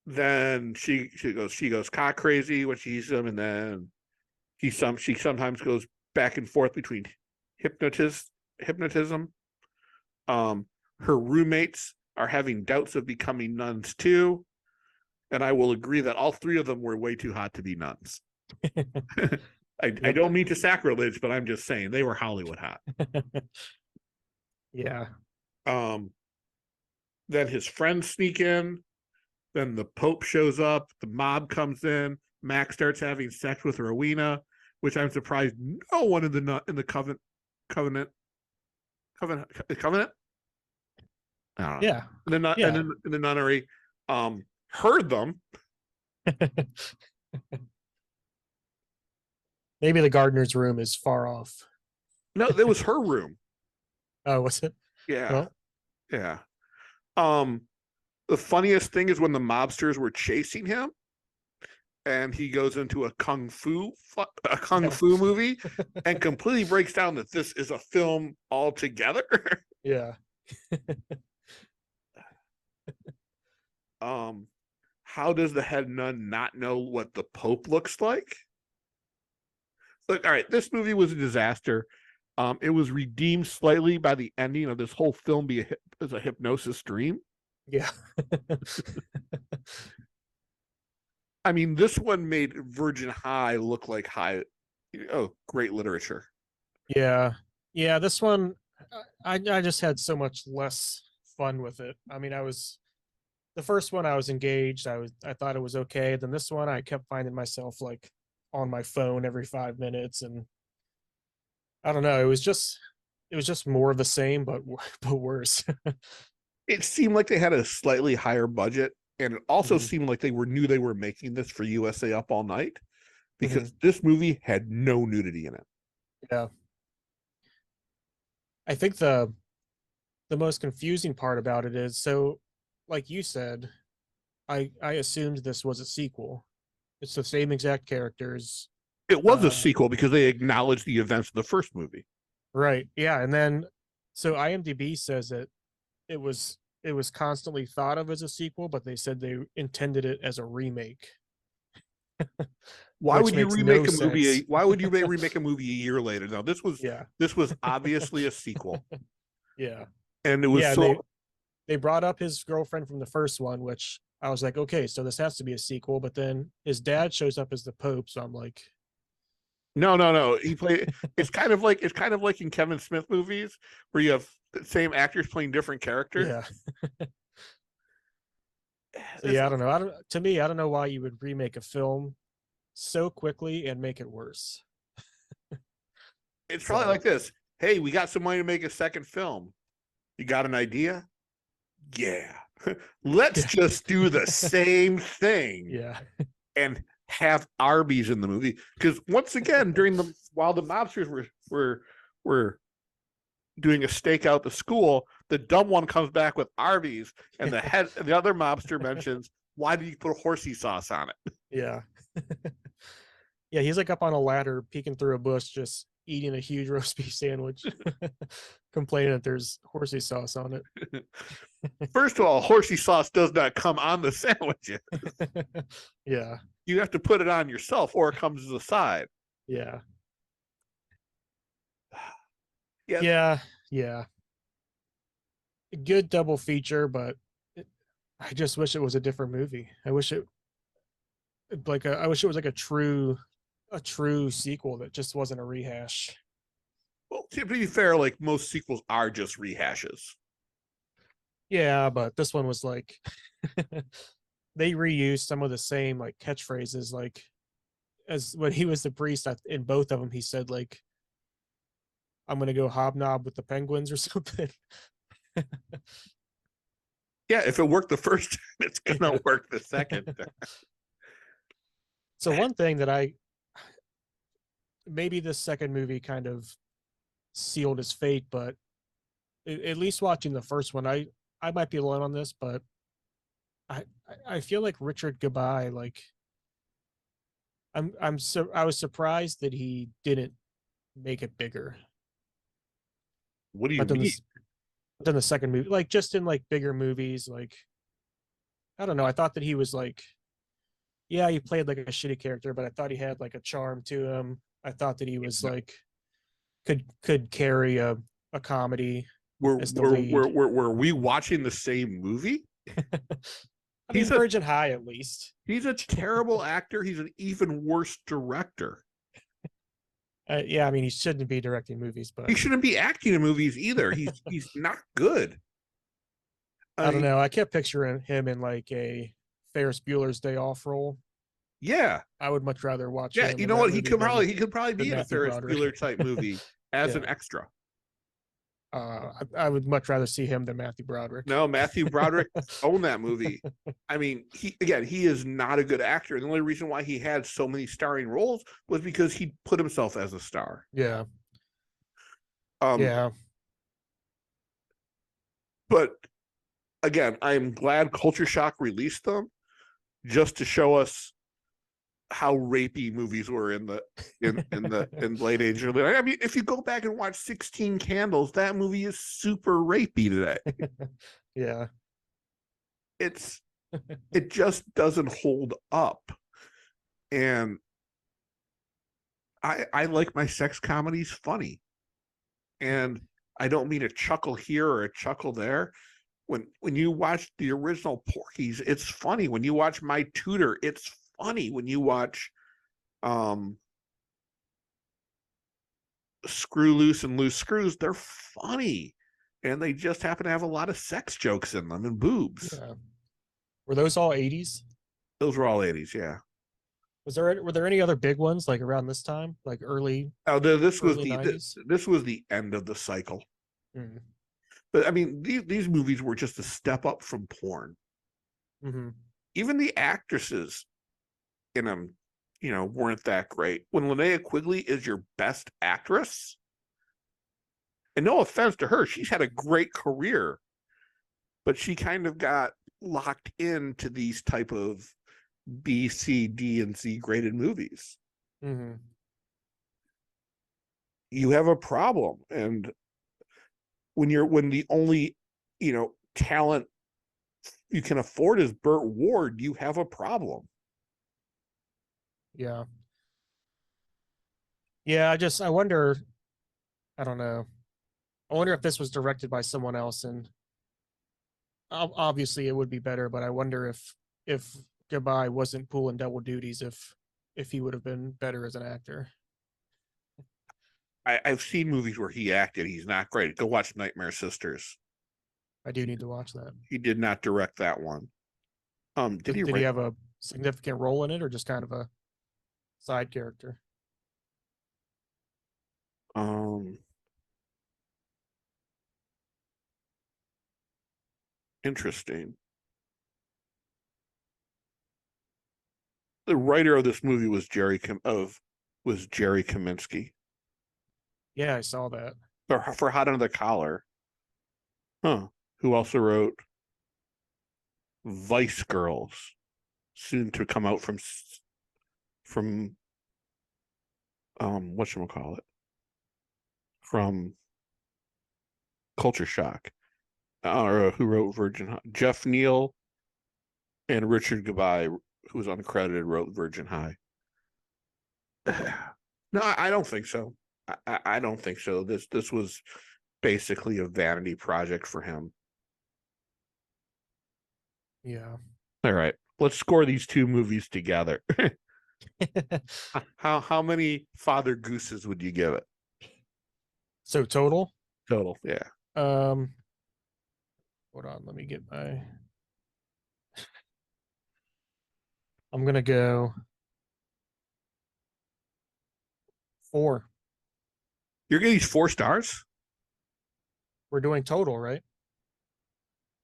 Then she goes cock crazy when she sees him, and then she sometimes goes back and forth between hypnotism. Her roommates are having doubts of becoming nuns too, and I will agree that all three of them were way too hot to be nuns. I don't mean to sacrilege, but I'm just saying they were Hollywood hot. Yeah. Then his friends sneak in. Then the Pope shows up. The mob comes in. Max starts having sex with Rowena, which I'm surprised no one in the covenant. I don't know. Yeah. And then in the nunnery, heard them. Maybe the gardener's room is far off. No, that was her room. Oh, was it? Yeah. Well, yeah. The funniest thing is when the mobsters were chasing him, and he goes into a kung fu movie, and completely breaks down that this is a film altogether. Yeah. How does the head nun not know what the Pope looks like? Look, all right, this movie was a disaster. It was redeemed slightly by the ending of this whole film as a hypnosis dream. Yeah. I mean, this one made Virgin High look like great literature. Yeah. Yeah, this one I just had so much less fun with it. I mean, the first one I was engaged. I thought it was okay. Then this one I kept finding myself like on my phone every 5 minutes, and I don't know. It was just more of the same, but but worse. It seemed like they had a slightly higher budget, and it also Mhm, seemed like knew they were making this for USA Up All Night, mhm. because this movie had no nudity in it. Yeah, I think the most confusing part about it is, so, like you said, I assumed this was a sequel. It's the same exact characters. It was a Uh, sequel because they acknowledged the events of the first movie. right. Yeah, and then so IMDb says that it was constantly thought of as a sequel, but they said they intended it as a remake, Why which would you makes no remake a movie? sense. Why would you remake a movie a year later? No, Yeah. this was obviously a sequel, Yeah. and it was Yeah, and so. they brought up his girlfriend from the first one, which I was like, okay, so this has to be a sequel, but then his dad shows up as the Pope, so I'm like, No, no, no. He played. It's kind of like in Kevin Smith movies where you have the same actors playing different characters. yeah. So It's yeah, I don't know. To me, I don't know why you would remake a film so quickly and make it worse. it's probably So like this. Hey, we got some money to make a second film. You got an idea? Yeah. Let's yeah, just do the same thing yeah, and have Arby's in the movie. Because once again, while the mobsters were doing a stakeout at the school, the dumb one comes back with Arby's, and the other mobster mentions, "Why did you put horsey sauce on it?" yeah. Yeah, he's like up on a ladder, peeking through a bush, just eating a huge roast beef sandwich, complaining that there's horsey sauce on it. First of all, horsey sauce does not come on the sandwiches. Yeah, You have to put it on yourself, or it comes as a side. yeah, Yeah, yeah, yeah. A good double feature, but I just wish it was a different movie. I wish it was like a true sequel that just wasn't a rehash. well, to be fair, like most sequels are just rehashes. Yeah, but this one was like they reused some of the same like catchphrases, like as when he was the priest in both of them, he said like, "I'm gonna go hobnob with the penguins" or something. Yeah, if it worked the first time, it's gonna Yeah. work the second. So one thing that I maybe this second movie kind of sealed his fate, but at least watching the first one, I might be alone on this, but I feel like Richard Gabai, like I was surprised that he didn't make it bigger. What do you But then mean? this then the second movie, like just in like bigger movies, like I don't know. I thought that he was like, yeah, he played like a shitty character, but I thought he had like a charm to him. I thought that he was like could carry a comedy as the lead. Were we watching the same movie? I He's mean, a Virgin High at least. he's a terrible actor. He's an even worse director. Yeah, I mean, he shouldn't be directing movies, He but shouldn't be acting in movies either. He's not good. I don't I know. I kept picturing him in like a Ferris Bueller's Day Off role. Yeah, I would much rather watch yeah. him You in know that what? movie He could probably than be in a Matthew Ferris Broderick. Bueller type movie as an Yeah, extra. I would much rather see him than Matthew Broderick. No, Matthew Broderick owned that movie. I mean, he is not a good actor. And the only reason why he had so many starring roles was because he put himself as a star. Yeah, Um, yeah, but again, I am glad Culture Shock released them just to show us how rapey movies were in late age. I mean, if you go back and watch 16 Candles, that movie is super rapey today. yeah, It's it just doesn't hold up. And I like my sex comedies funny. And I don't mean a chuckle here or a chuckle there. When you watch the original Porky's, it's funny. When you watch My Tutor, it's funny. When you watch Screw Loose and Loose Screws, they're funny. and they just happen to have a lot of sex jokes in them and boobs. Yeah. Were those all 80s? Those were all 80s, yeah. Were there any other big ones like around this time, like early Oh, this was early 90s? this was the end of the cycle. Mm. But I mean, these movies were just a step up from porn. Hmm. Even the actresses in them, weren't that great. When Linnea Quigley is your best actress, and no offense to her, she's had a great career, but she kind of got locked into these type of B, C, D, and C graded movies. Hmm. You have a problem, and when the only talent you can afford is Burt Ward, you have a problem. Yeah. Yeah, I wonder, I don't know. I wonder if this was directed by someone else, and obviously it would be better, but I wonder if Gabai wasn't pulling double duties, if he would have been better as an actor. I've seen movies where he acted. He's not great. Go watch Nightmare Sisters. I do need to watch that. He did not direct that one. Did he Did he write? have a significant role in it, or just kind of a side character? Um, Interesting. The writer of this movie was Jerry Kaminsky Yeah, I saw that. for Hot Under the Collar. Huh? Who also wrote Vice Girls, soon to come out from whatchamacallit, from Culture Shock. Or who wrote Virgin High? Jeff Neal and Richard Gabai, who was uncredited, wrote Virgin High. No, I don't think so. I don't think so. This was basically a vanity project for him. Yeah. All right, let's score these two movies together. How many Father Gooses would you give it So total. total? Yeah. Um, hold on, let me get my. I'm gonna go 4. You're getting 4 stars? We're doing total, right?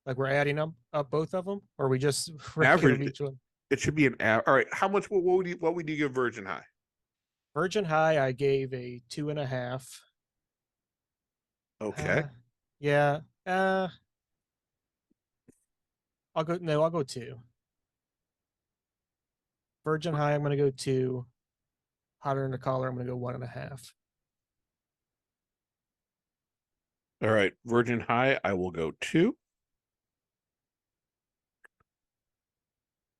Like we're adding up both of them, or we just ranking them Average. each one? It should be an average. All right. How much? What would you give Virgin High? Virgin High, I gave a 2.5. Okay. Yeah. I'll go 2. Virgin High, I'm gonna go 2. Hotter in the collar, I'm gonna go 1.5. All right. Virgin High, I will go 2.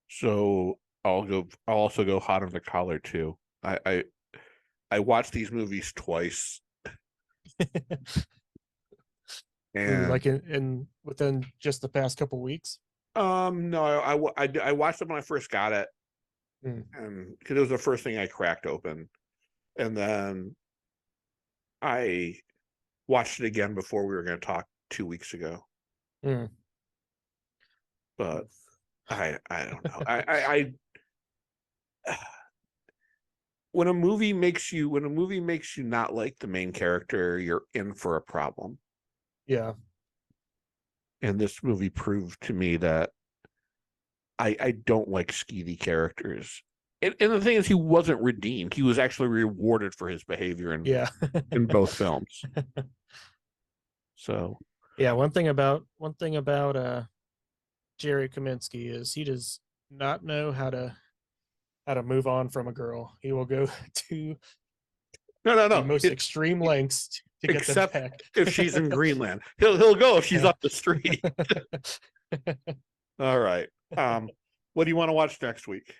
So I'll also go Hot on the Collar too. I watched these movies twice, and Like in within just the past couple weeks. no, I watched it when I first got it, Mm. and because it was the first thing I cracked open, and then I watched it again before we were going to talk 2 weeks ago. Mm. But I don't know. I when a movie makes you not like the main character, you're in for a problem. Yeah. And this movie proved to me that I don't like skeevy characters. And the thing is, he wasn't redeemed. He was actually rewarded for his behavior Yeah. in both films. So Yeah. One thing about Jerry Kaminsky is he does not know how to move on from a girl. He will go to the no. most extreme lengths to get them Except back. if she's in Greenland, he'll go if she's Yeah. up the street. All right. What do you want to watch next week?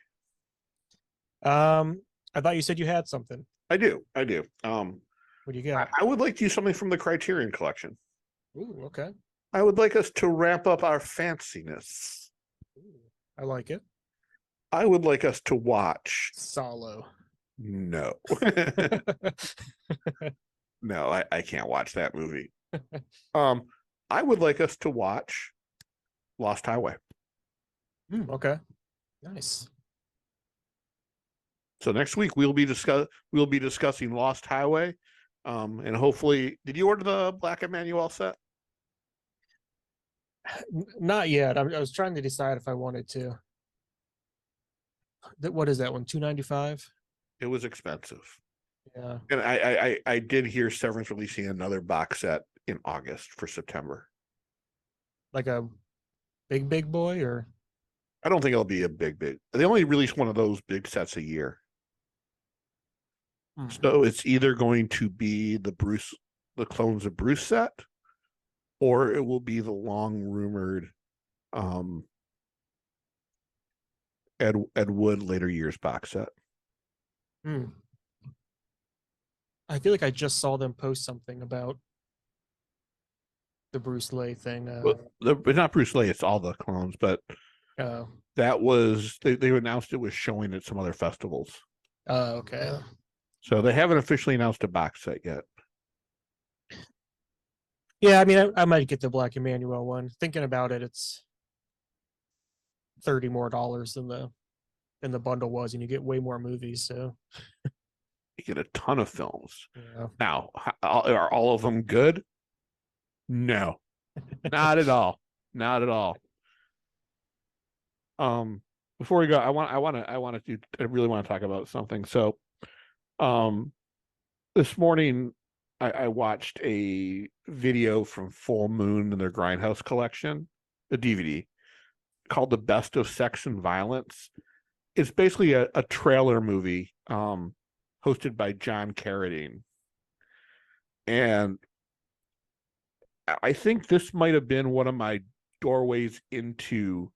I thought you said you had something. I do. What do you got? I would like to do something from the Criterion Collection. Ooh, okay. I would like us to ramp up our fanciness. Ooh, I like it. I would like us to watch. Solo. No. No, I can't watch that movie. I would like us to watch Lost Highway. Okay. Nice. So next week we'll be discussing Lost Highway. And hopefully, did you order the Black Emmanuel set? Not yet. I was trying to decide if I wanted to. What is that one? $295. It was expensive. Yeah. And I did hear Severance releasing another box set in August for September. Like a big boy, or I don't think it'll be a big. They only release one of those big sets a year. So it's either going to be the Clones of Bruce set, or it will be the long rumored Ed Wood later years box set. I feel like I just saw them post something about the Bruce Lee thing. But not Bruce Lee, it's all the clones, but that was they announced it was showing at some other festivals. Okay. So they haven't officially announced a box set yet. Yeah, I mean, I might get the Black Emmanuel one. Thinking about it, it's $30 more than the bundle was, and you get way more movies. So You get a ton of films. yeah. Now, are all of them good? No, not at all. Not at all. Before we go, I really want to talk about something. So, this morning I watched a video from Full Moon and their Grindhouse collection, a DVD called "The Best of Sex and Violence." It's basically a trailer movie, hosted by John Carradine, and I think this might have been one of my doorways into,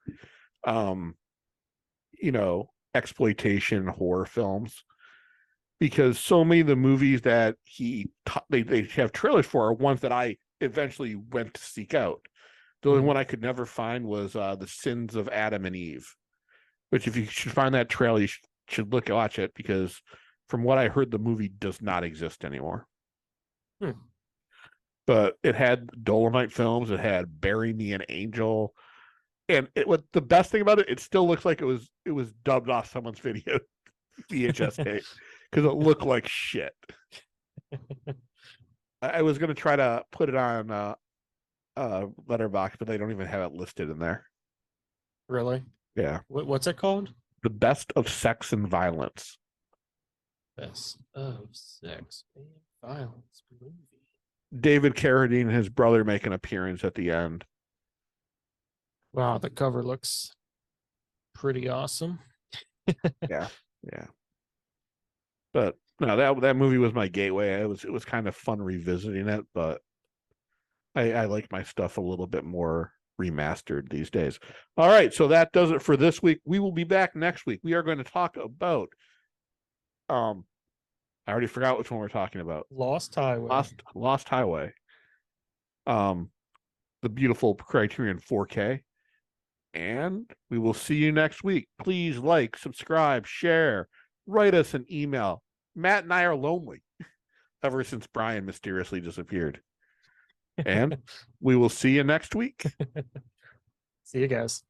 exploitation horror films, because so many of the movies that they have trailers for are ones that I eventually went to seek out. The only one I could never find was The Sins of Adam and Eve, which if you should find that trailer, you should watch it, because from what I heard, the movie does not exist anymore. But it had Dolomite Films, it had Bury Me an Angel, and what the best thing about it, it still looks like it was dubbed off someone's video VHS tape, because it looked like shit. I was gonna try to put it on Letterboxd, but they don't even have it listed in there. Really? Yeah. What's it called? The Best of Sex and Violence. Best of Sex and Violence movie. David Carradine and his brother make an appearance at the end. Wow, the cover looks pretty awesome. Yeah. But no, that movie was my gateway. It was kind of fun revisiting it, but I like my stuff a little bit more remastered these days. All right, so that does it for this week. We will be back next week. We are going to talk about I already forgot which one we're talking about. Lost Highway. Lost Highway. The beautiful Criterion 4K. And we will see you next week. Please like, subscribe, share, write us an email. Matt and I are lonely ever since Brian mysteriously disappeared. And we will see you next week. See you guys.